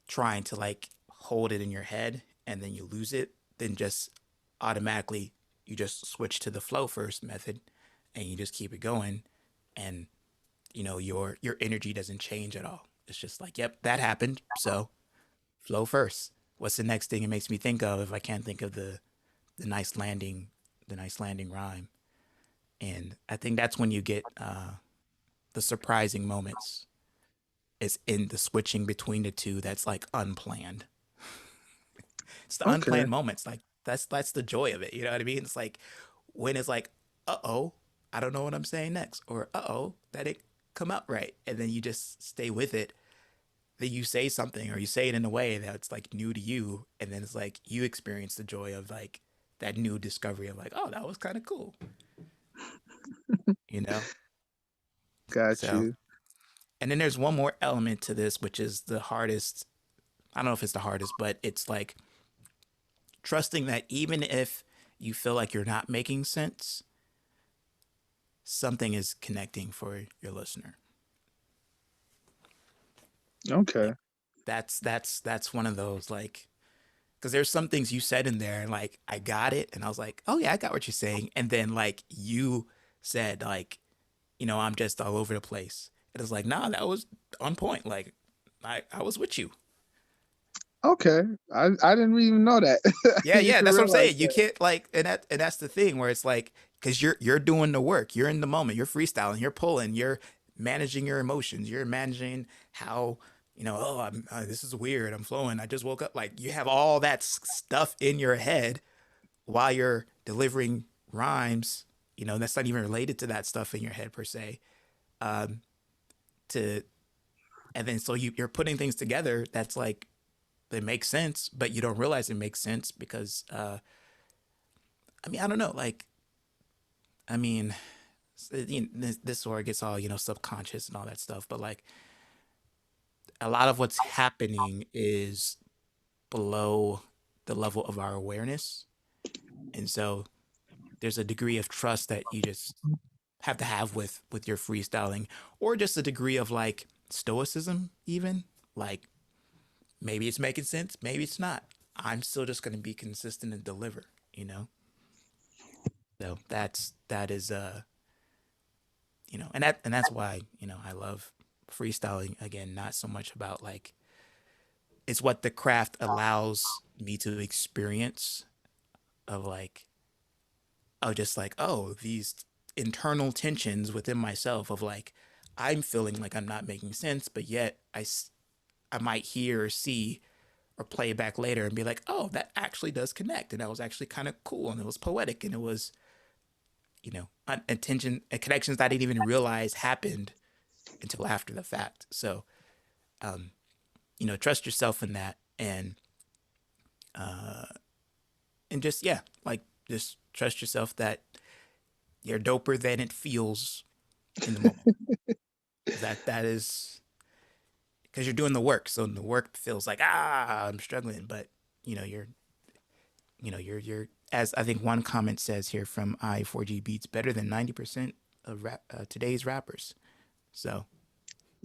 trying to like hold it in your head and then you lose it, then just automatically you just switch to the flow first method and you just keep it going, and your energy doesn't change at all. It's just like, yep, that happened. So flow first. What's the next thing it makes me think of if I can't think of the nice landing the nice landing rhyme? And I think that's when you get the surprising moments. Is in the switching between the two that's like unplanned. It's the Okay. unplanned moments. Like that's the joy of it. You know what I mean? It's like when it's like, uh-oh, I don't know what I'm saying next, or uh-oh, that didn't come out right. And then you just stay with it. Then you say something or you say it in a way that's like new to you, and then it's like you experience the joy of like that new discovery of like, oh, that was kind of cool, you know? Got So, you. and then there's one more element to this, which is the hardest. I don't know if it's the hardest, but it's like trusting that even if you feel like you're not making sense, something is connecting for your listener. Okay. Like that's one of those like, because there's some things you said in there and like I got it and I was like, oh yeah, I got what you're saying, and then like you said like, I'm just all over the place. And it's like, nah, that was on point. Like I was with you. Okay. I didn't even know that. I Yeah, didn't yeah, even that's what I'm realize saying. You that. can't like, and that's the thing where it's like, because you're doing the work, you're in the moment, you're freestyling, you're pulling, you're managing your emotions, you're managing how oh, this is weird, I'm flowing, I just woke up. Like you have all that stuff in your head while you're delivering rhymes. That's not even related to that stuff in your head per se. Um, to and then so you're putting things together that's like that makes sense, but you don't realize it makes sense because I mean, I don't know. Like, I mean, this sort of gets all subconscious and all that stuff. But like, a lot of what's happening is below the level of our awareness, and so there's a degree of trust that you just have to have with your freestyling, or just a degree of like stoicism, even like maybe it's making sense, maybe it's not. I'm still just going to be consistent and deliver. You know, so that is and that's why I love freestyling again. Not so much about like it's what the craft allows me to experience of like just like, oh, these internal tensions within myself of like I'm feeling like I'm not making sense, but yet I might hear or see or play it back later and be like, oh, that actually does connect, and that was actually kind of cool, and it was poetic, and it was attention and connections that I didn't even realize happened until after the fact. So um, trust yourself in that, and just yeah, like just trust yourself that you're doper than it feels in the moment. Because that is because you're doing the work. So the work feels like I'm struggling, but you're you're as I think one comment says here from I4G Beats, better than 90% of today's rappers. So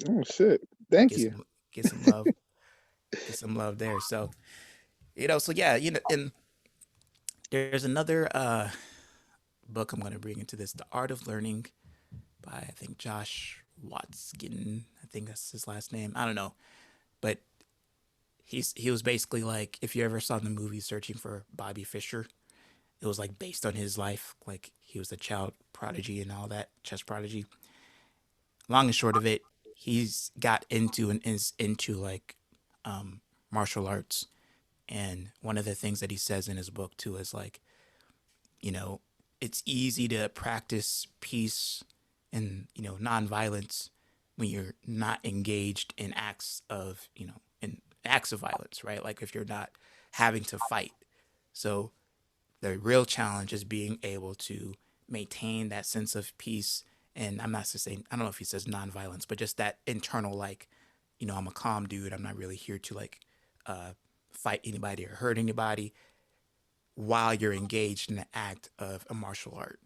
Oh shit. Thank get you. some get some love, get some love there. So so yeah, and there's another book I'm going to bring into this, The Art of Learning by I think Josh Watskin. I think that's his last name. I don't know, but he was basically like, if you ever saw the movie Searching for Bobby Fischer, it was like based on his life. Like he was a child prodigy and all that, chess prodigy. Long and short of it, he's got into and is into like martial arts. And one of the things that he says in his book too is like, you know, it's easy to practice peace and nonviolence when you're not engaged in acts of in acts of violence, right? Like if you're not having to fight. So the real challenge is being able to maintain that sense of peace And I'm not just saying, I don't know if he says nonviolence, but just that internal, like, I'm a calm dude. I'm not really here to like uh, fight anybody or hurt anybody while you're engaged in the act of a martial art.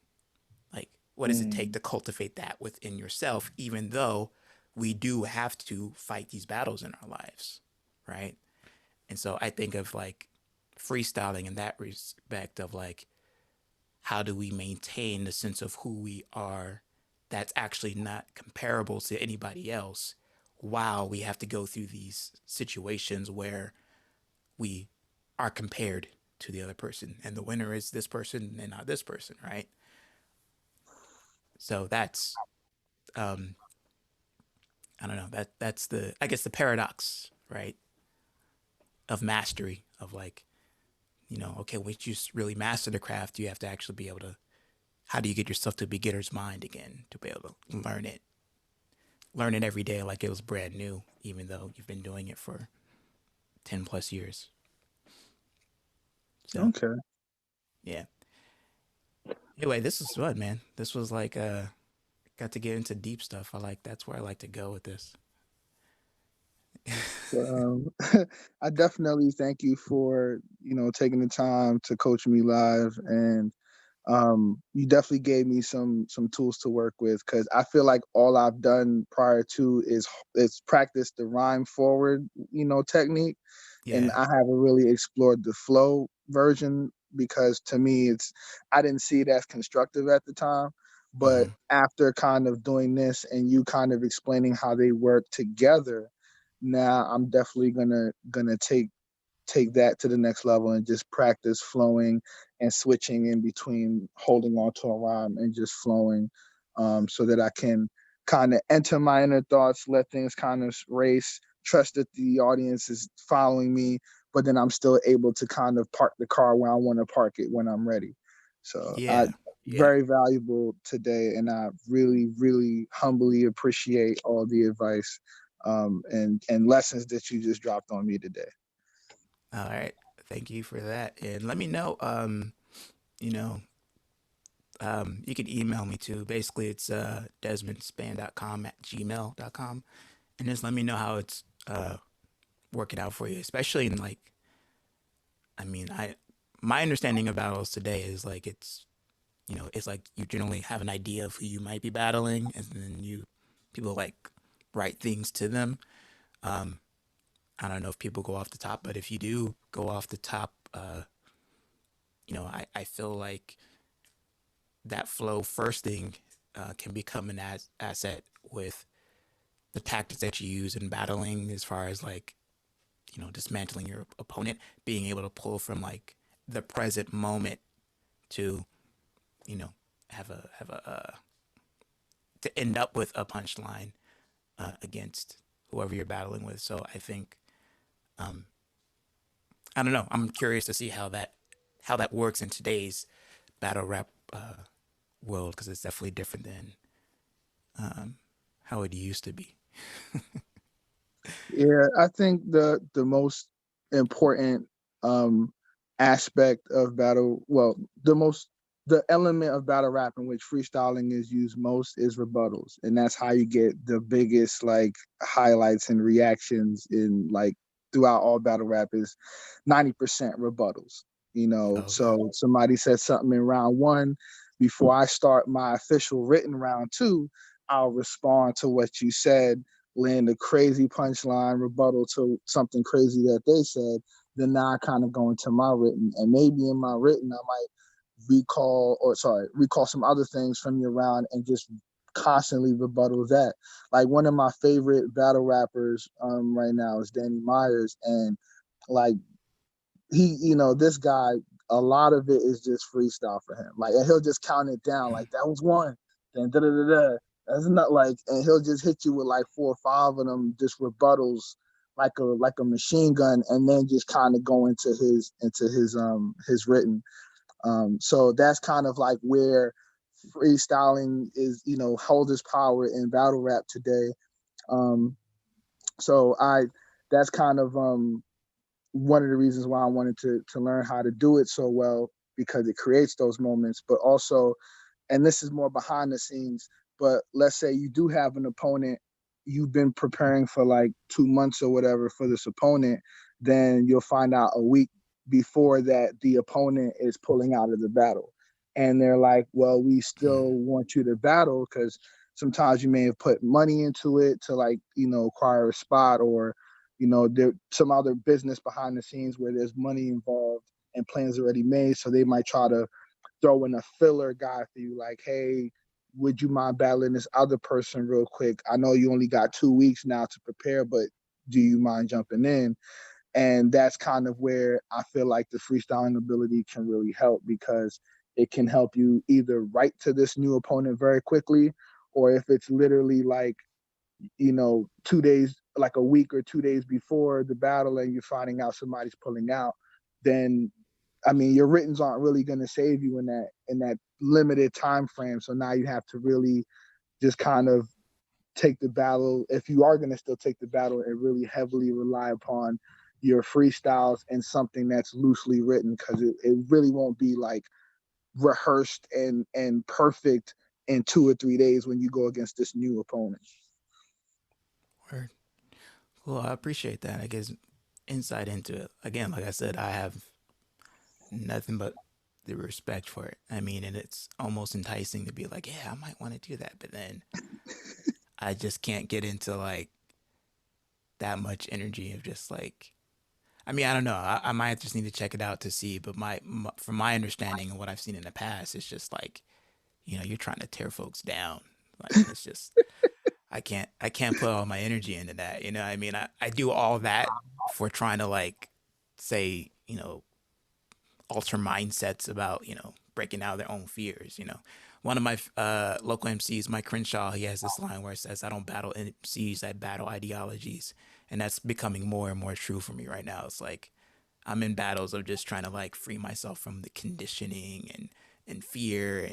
Like, what does it take Mm. to cultivate that within yourself, even though we do have to fight these battles in our lives, right? And so I think of like freestyling in that respect of like, how do we maintain the sense of who we are that's actually not comparable to anybody else while we have to go through these situations where we are compared to the other person and the winner is this person and not this person, right? So that's um I don't know, that's the, I guess, the paradox, right, of mastery of like, okay, once you really master the craft, you have to actually be able to, how do you get yourself to beginner's mind again to be able to learn it every day like it was brand new, even though you've been doing it for 10 plus years. So, Okay. yeah. Anyway, this was fun, man. This was like, got to get into deep stuff. That's where I like to go with this. I definitely thank you for taking the time to coach me live, and you definitely gave me some tools to work with, because I feel like all I've done prior to is practice the rhyme forward technique, and Yeah. I haven't really explored the flow version, because to me I didn't see it as constructive at the time. But Mm-hmm. after kind of doing this and you kind of explaining how they work together, now I'm definitely gonna take that to the next level and just practice flowing and switching in between holding on to a rhyme and just flowing, so that I can kind of enter my inner thoughts, let things kind of race, trust that the audience is following me, but then I'm still able to kind of park the car where I want to park it when I'm ready. So I Yeah. Yeah. very valuable today, and I really, really humbly appreciate all the advice, and lessons that you just dropped on me today. All right. Thank you for that. And let me know, you know, you can email me too. Basically, it's desmondspan.com at gmail.com. And just let me know how it's working out for you, especially in like, my understanding of battles today is like it's like you generally have an idea of who you might be battling, and then people like write things to them. Um, I don't know if people go off the top, but if you do go off the top, I feel like that flow first thing can become an asset with the tactics that you use in battling, as far as like, dismantling your opponent, being able to pull from like the present moment to, you know, have a to end up with a punchline against whoever you're battling with. So I think, um, I don't know. I'm curious to see how that works in today's battle rap world, because it's definitely different than um, how it used to be. Yeah, I think the most important um aspect of battle, well, the element of battle rap in which freestyling is used most is rebuttals, and that's how you get the biggest like highlights and reactions in like throughout all battle rap is 90% rebuttals. Okay. So somebody says something in round one, before I start my official written round two, I'll respond to what you said, land a crazy punchline rebuttal to something crazy that they said. Then now I kind of go into my written, and maybe in my written I might recall some other things from your round and just constantly rebuttal that. Like one of my favorite battle rappers right now is Danny Myers, and like this guy, a lot of it is just freestyle for him. Like, and he'll just count it down, like that was one, then da da da da. That's not like, and he'll just hit you with like four or five of them, just rebuttals, like a machine gun, and then just kind of go into his written. So that's kind of like where freestyling is, hold its power in battle rap today. Um, so that's kind of one of the reasons why I wanted to learn how to do it so well, because it creates those moments. But also, and this is more behind the scenes, But let's say you do have an opponent, you've been preparing for like 2 months or whatever for this opponent, then you'll find out a week before that the opponent is pulling out of the battle. And they're like, well, we still Mm. want you to battle because sometimes you may have put money into it to like, acquire a spot, or, there some other business behind the scenes where there's money involved and plans already made. So they might try to throw in a filler guy for you, like, hey, would you mind battling this other person real quick? I know you only got 2 weeks now to prepare, but do you mind jumping in? And that's kind of where I feel like the freestyling ability can really help, because it can help you either write to this new opponent very quickly, or if it's literally like, 2 days, like a week or 2 days before the battle, and you're finding out somebody's pulling out, then I mean, your writtens aren't really going to save you in that limited time frame. So now you have to really just kind of take the battle, if you are going to still take the battle, and really heavily rely upon your freestyles and something that's loosely written, because it really won't be like rehearsed and perfect in 2 or 3 days when you go against this new opponent. Word. Cool. I appreciate that. I guess insight into it. Again, like I said, I have nothing but the respect for it. I mean, and it's almost enticing to be like, yeah, I might want to do that, but then I just can't get into like that much energy of just like. I mean, I don't know. I might just need to check it out to see. But from my understanding and what I've seen in the past, it's just like, you're trying to tear folks down. Like, and it's just I can't put all my energy into that. I mean, I do all that for trying to like say, alter mindsets about, breaking out of their own fears. One of my local MCs, Mike Crenshaw, he has this line where it says, I don't battle MCs, I battle ideologies. And that's becoming more and more true for me right now. It's like I'm in battles of just trying to like free myself from the conditioning and fear,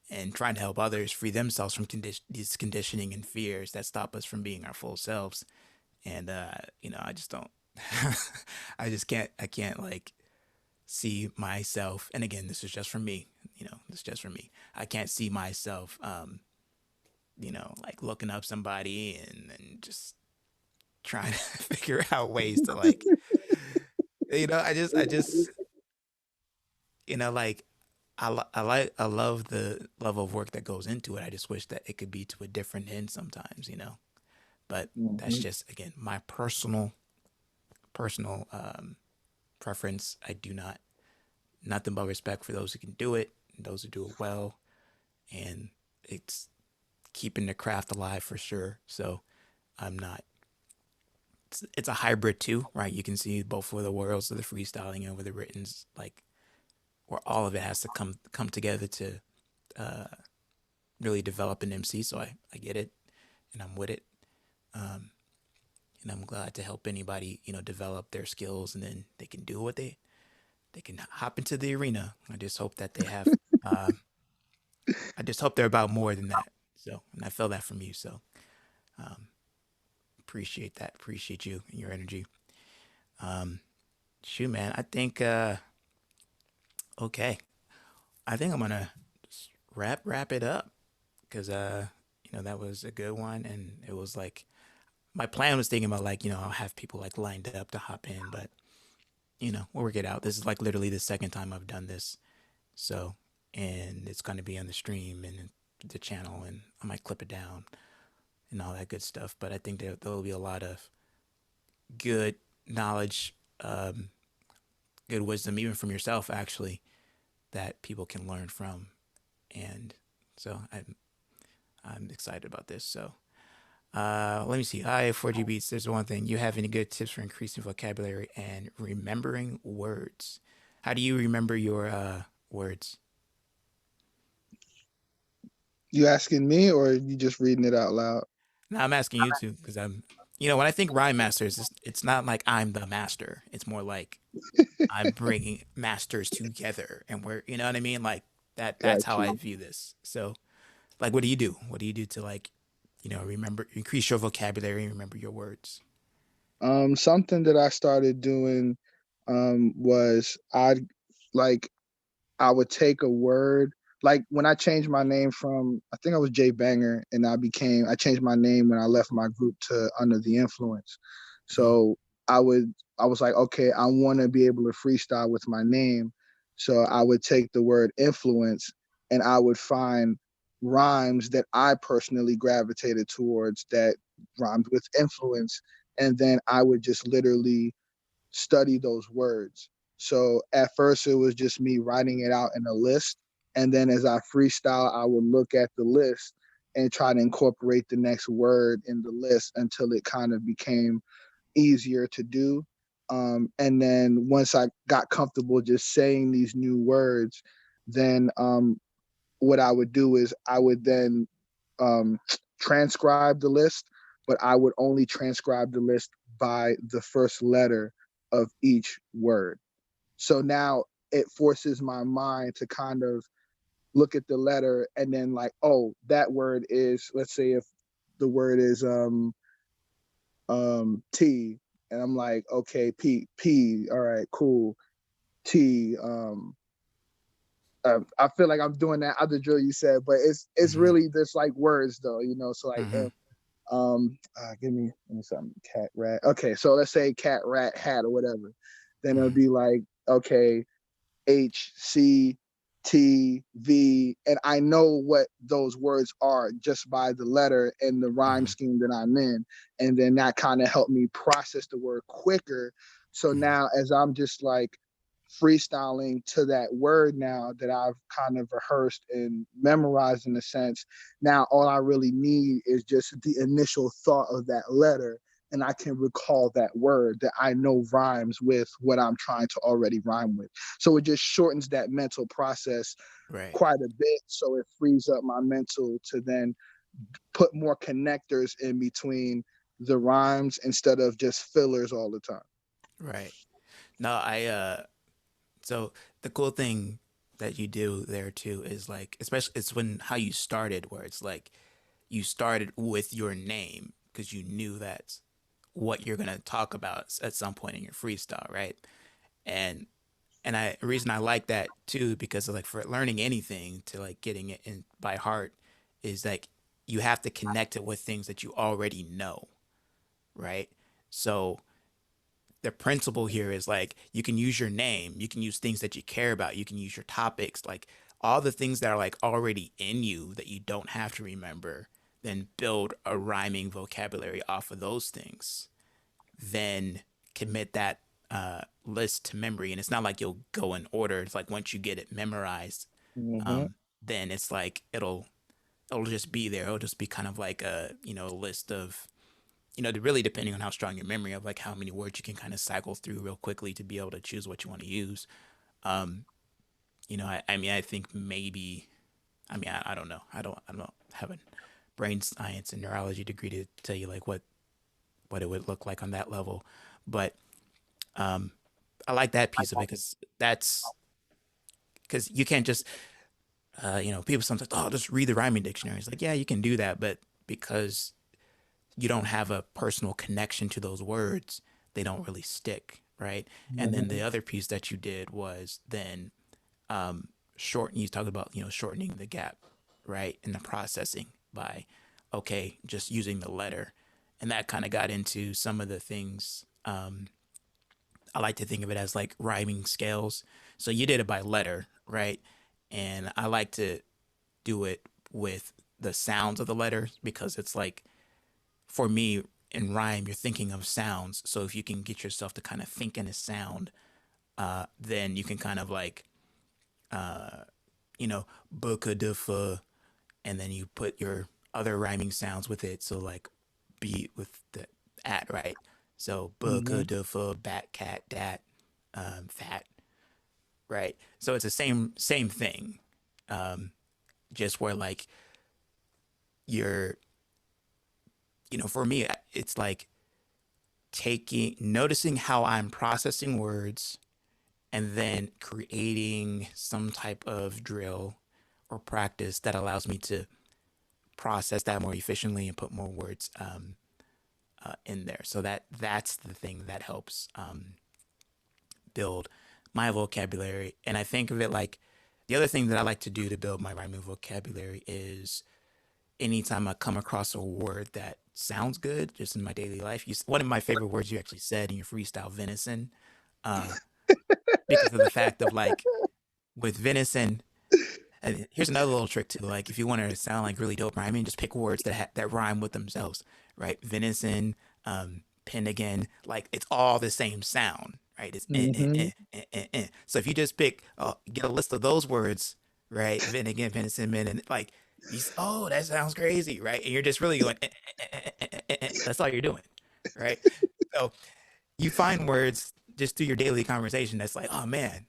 and trying to help others free themselves from these conditioning and fears that stop us from being our full selves. And I just don't. I can't like see myself. And again, this is just for me. This is just for me. I can't see myself. Like looking up somebody and just trying to figure out ways to like, I just like I love the level of work that goes into it. I just wish that it could be to a different end sometimes. But that's Mm-hmm. just again my personal preference. I do not nothing but respect for those who can do it, and those who do it well, and it's keeping the craft alive for sure. So I'm not. It's a hybrid too, right? You can see both of the worlds of the freestyling and with the written's, like where all of it has to come together to uh, really develop an MC. So I get it, and I'm with it, um, and I'm glad to help anybody develop their skills, and then they can do what they can hop into the arena. I just hope that they have. I just hope they're about more than that. So, and I feel that from you. So, um, appreciate that. Appreciate you and your energy. Um, Shoot, man. I think. Okay. I think I'm gonna wrap it up because that was a good one, and it was like my plan was thinking about like I'll have people like lined up to hop in, but we'll work it out. This is like literally the second time I've done this, so and it's gonna be on the stream and the channel, and I might clip it down and all that good stuff. But I think there will be a lot of good knowledge, good wisdom, even from yourself, actually, that people can learn from. And so I'm excited about this. So let me see. Hi, 4G Beats. There's one thing. You have any good tips for increasing vocabulary and remembering words? How do you remember your words? You asking me, or you just reading it out loud? Now I'm asking you too, because when I think rhyme masters, it's not like I'm the master. It's more like I'm bringing masters together, and you know what I mean? Like that. That's Got how I you. view this. So, like, what do you do? What do you do to like, remember, increase your vocabulary and remember your words? Something that I started doing was like I would take a word. like when I changed my name from, I think I was Jay Banger, and I changed my name when I left my group to Under the Influence. Mm-hmm. So I would I was like, okay, I want to be able to freestyle with my name. So I would take the word influence and I would find rhymes that I personally gravitated towards that rhymed with influence. And then I would just literally study those words. So at first it was just me writing it out in a list. And then as I freestyle, I would look at the list and try to incorporate the next word in the list until it kind of became easier to do. And then once I got comfortable just saying these new words, then what I would do is I would then um, transcribe the list, but I would only transcribe the list by the first letter of each word. So now it forces my mind to kind of look at the letter and then like, oh, that word is, let's say if the word is T, and I'm like, okay, P, all right, cool. T, I feel like I'm doing that other drill you said, but it's Mm-hmm. really just like words though, you know. So like Mm-hmm. give me something, cat rat. Okay, so let's say cat rat hat or whatever. Then it'll Mm-hmm. be like, okay, HCTV, and I know what those words are just by the letter and the rhyme Mm-hmm. scheme that I'm in. And then that kind of helped me process the word quicker. So Mm-hmm. now, as I'm just like freestyling to that word now that I've kind of rehearsed and memorized in a sense, now all I really need is just the initial thought of that letter. And I can recall that word that I know rhymes with what I'm trying to already rhyme with. So it just shortens that mental process Right. quite a bit. So it frees up my mental to then put more connectors in between the rhymes instead of just fillers all the time. Right. No, so the cool thing that you do there too is like, especially it's when how you started, where it's like you started with your name because you knew that's what you're gonna talk about at some point in your freestyle, right? And and the reason I like that too, because like for learning anything to like getting it in by heart is like you have to connect it with things that you already know, right? So the principle here is like you can use your name, you can use things that you care about, you can use your topics, like all the things that are like already in you that you don't have to remember, then build a rhyming vocabulary off of those things. Then commit that list to memory. And it's not like you'll go in order. It's like once you get it memorized, Mm-hmm. um, then it's like it'll just be there. It'll just be kind of like a list of really depending on how strong your memory of like how many words you can kind of cycle through real quickly to be able to choose what you want to use. Um, I mean, I think maybe, I mean, I don't know. I don't have a brain science and neurology degree to tell you like what it would look like on that level, but um, I like that piece of it because you can't just people sometimes just read the rhyming dictionary. It's like yeah, you can do that, but because you don't have a personal connection to those words, they don't really stick, right? And then Mm-hmm. the other piece that you did was then shorten. You talked about shortening the gap, right, in the processing by just using the letter, and that kind of got into some of the things. I like to think of it as like rhyming scales. So you did it by letter, right? And I like to do it with the sounds of the letters because it's like for me in rhyme you're thinking of sounds. So if you can get yourself to kind of think in a sound, then you can kind of like buka dufa, and then you put your other rhyming sounds with it. So like be with the at, right? So Mm-hmm. buka dufa, bat cat dat, fat, right? So it's the same thing, just where like you're for me it's like taking noticing how I'm processing words and then creating some type of drill or practice that allows me to process that more efficiently and put more words in there. So that's the thing that helps build my vocabulary. And I think of it like The other thing that I like to do to build my rhyming vocabulary is anytime I come across a word that sounds good just in my daily life. One of my favorite words you actually said in your freestyle, venison, uh, because of the fact of like with venison. And here's another little trick too. Like if you want to sound like really dope rhyming, just pick words that rhyme with themselves, right? Venison, pin again, like it's all the same sound, right? It's Mm-hmm. So if you just pick, get a list of those words, right? Vin again, venison, and like oh, that sounds crazy, right? And you're just really going, that's all you're doing, right? So you find words just through your daily conversation that's like, oh man,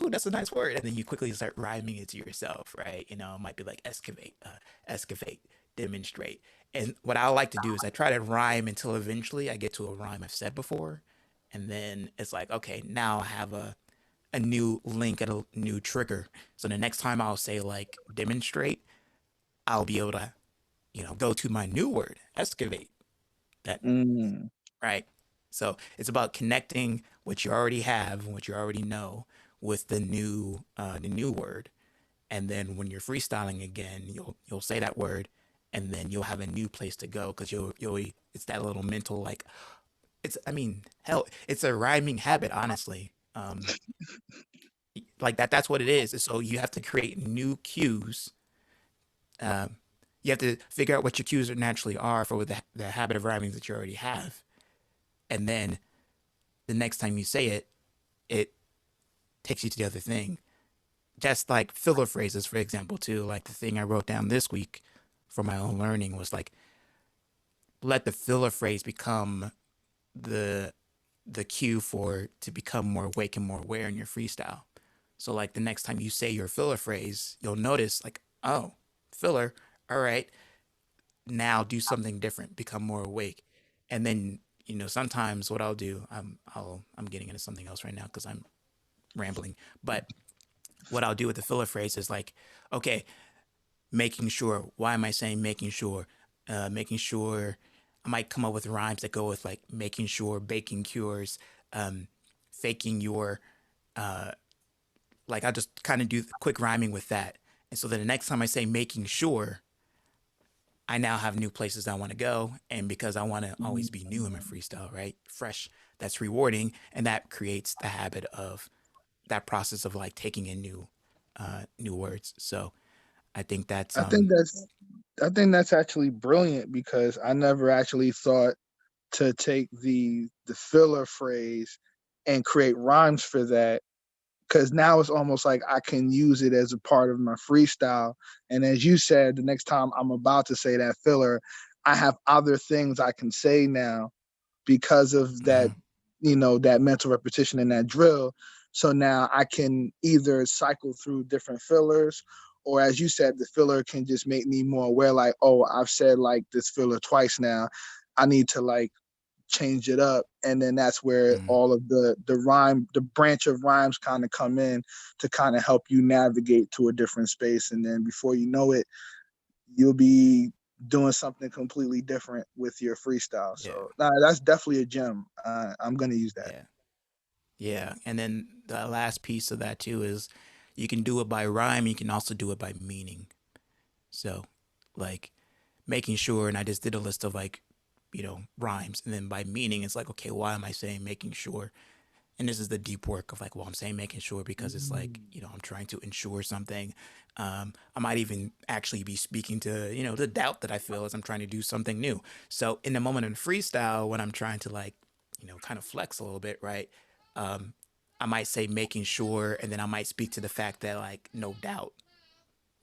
ooh, that's a nice word, and then you quickly start rhyming it to yourself, right? It might be like excavate, demonstrate. And what I like to do is I try to rhyme until eventually I get to a rhyme I've said before, and then it's like, okay, now I have a new link and a new trigger. So the next time I'll say like demonstrate, I'll be able to, go to my new word, excavate. That Mm. right? So it's about connecting what you already have and what you already know with the new word, and then when you're freestyling again, you'll say that word, and then you'll have a new place to go because you'll it's that little mental like it's I mean hell it's a rhyming habit honestly. Like that's what it is. So you have to create new cues. Um, you have to figure out what your cues naturally are for the habit of rhyming that you already have, and then the next time you say it, it takes you to the other thing. Just like filler phrases, for example, too. Like the thing I wrote down this week for my own learning was like, let the filler phrase become the the cue for to become more awake and more aware in your freestyle. So like the next time you say your filler phrase, you'll notice like, oh, filler. All right, now do something different, become more awake, and then sometimes what I'll do, I'm getting into something else right now because I'm rambling, but what I'll do with the filler phrase is like, okay, making sure. Why am I saying making sure? Making sure. I might come up with rhymes that go with like making sure, baking cures, um, faking your. Like I just kind of do quick rhyming with that, and so then the next time I say making sure, I now have new places I want to go, and because I want to always be new in my freestyle, right? Fresh. That's rewarding, and that creates the habit of that process of like taking in new words. So I think that's I think that's I think that's actually brilliant because I never actually thought to take the filler phrase and create rhymes for that, because now it's almost like I can use it as a part of my freestyle. And as you said, the next time I'm about to say that filler, I have other things I can say now because of that, mhm, that mental repetition and that drill. So now I can either cycle through different fillers, or as you said, the filler can just make me more aware, like, oh, I've said like this filler twice now. I need to like change it up, and then that's where mhm, all of the branch of rhymes kind of come in to kind of help you navigate to a different space, and then before you know it, you'll be doing something completely different with your freestyle. yeah, So that's definitely a gem. I'm gonna use that. yeah, yeah. And then the last piece of that too is you can do it by rhyme. You can also do it by meaning. So, like making sure, and I just did a list of like, rhymes, and then by meaning, it's like, okay, why am I saying making sure? And this is the deep work of like, well, I'm saying making sure because it's like, I'm trying to ensure something. I might even actually be speaking to, the doubt that I feel as I'm trying to do something new. So in the moment of freestyle, when I'm trying to like, kind of flex a little bit, right? Um, I might say making sure, and then I might speak to the fact that like, no doubt,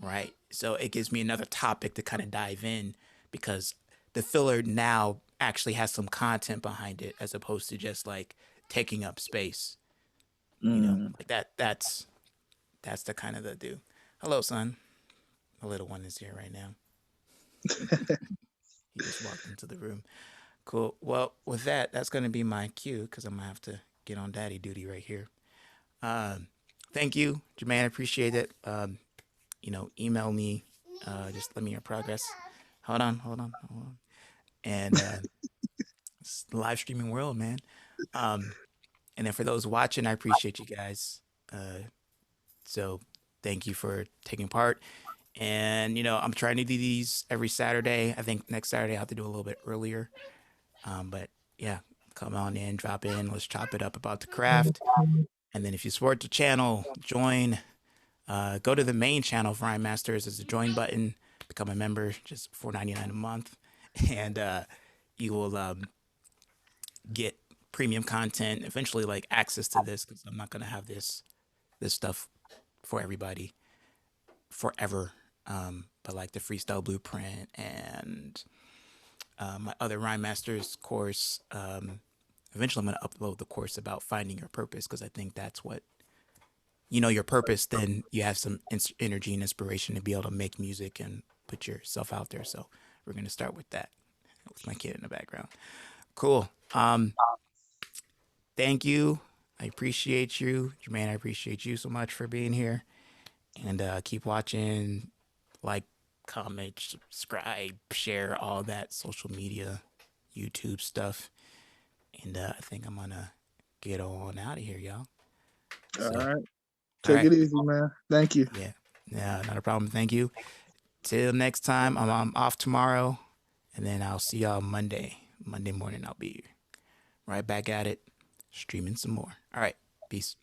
right? So it gives me another topic to kind of dive in because the filler now actually has some content behind it as opposed to just like taking up space, Mm. like that's the kind of the do. Hello, son. The little one is here right now. He just walked into the room. Cool. Well, with that, that's going to be my cue because I'm going to have to get on daddy duty right here. Um, Thank you, Jermaine. I appreciate it. Email me. Just let me know your progress. Hold on. And it's the live streaming world, man. Um, and then for those watching, I appreciate you guys. So thank you for taking part. And I'm trying to do these every Saturday. I think next Saturday I'll have to do a little bit earlier. But yeah, come on in, drop in. Let's chop it up about the craft. And then if you support the channel, join. Go to the main channel of Rhyme Masters. There's a join button. Become a member, just $4.99 a month, and you will get premium content. Eventually, like access to this, because I'm not gonna have this stuff for everybody forever. But like the freestyle blueprint and my other Rhyme Masters course. Eventually, I'm gonna upload the course about finding your purpose, because I think that's what your purpose. Then you have some energy and inspiration to be able to make music and put yourself out there. So we're gonna start with that. With my kid in the background. Cool. Thank you. I appreciate you, Jermaine. I appreciate you so much for being here. And keep watching, like, comment, subscribe, share all that social media, YouTube stuff. And I think I'm gonna get on out of here, y'all. All So, right. all Take right, it easy, man. Thank you. yeah, yeah, not a problem. Thank you. Till next time, I'm off tomorrow, and then I'll see y'all Monday. Monday morning, I'll be right back at it, streaming some more. All right, peace.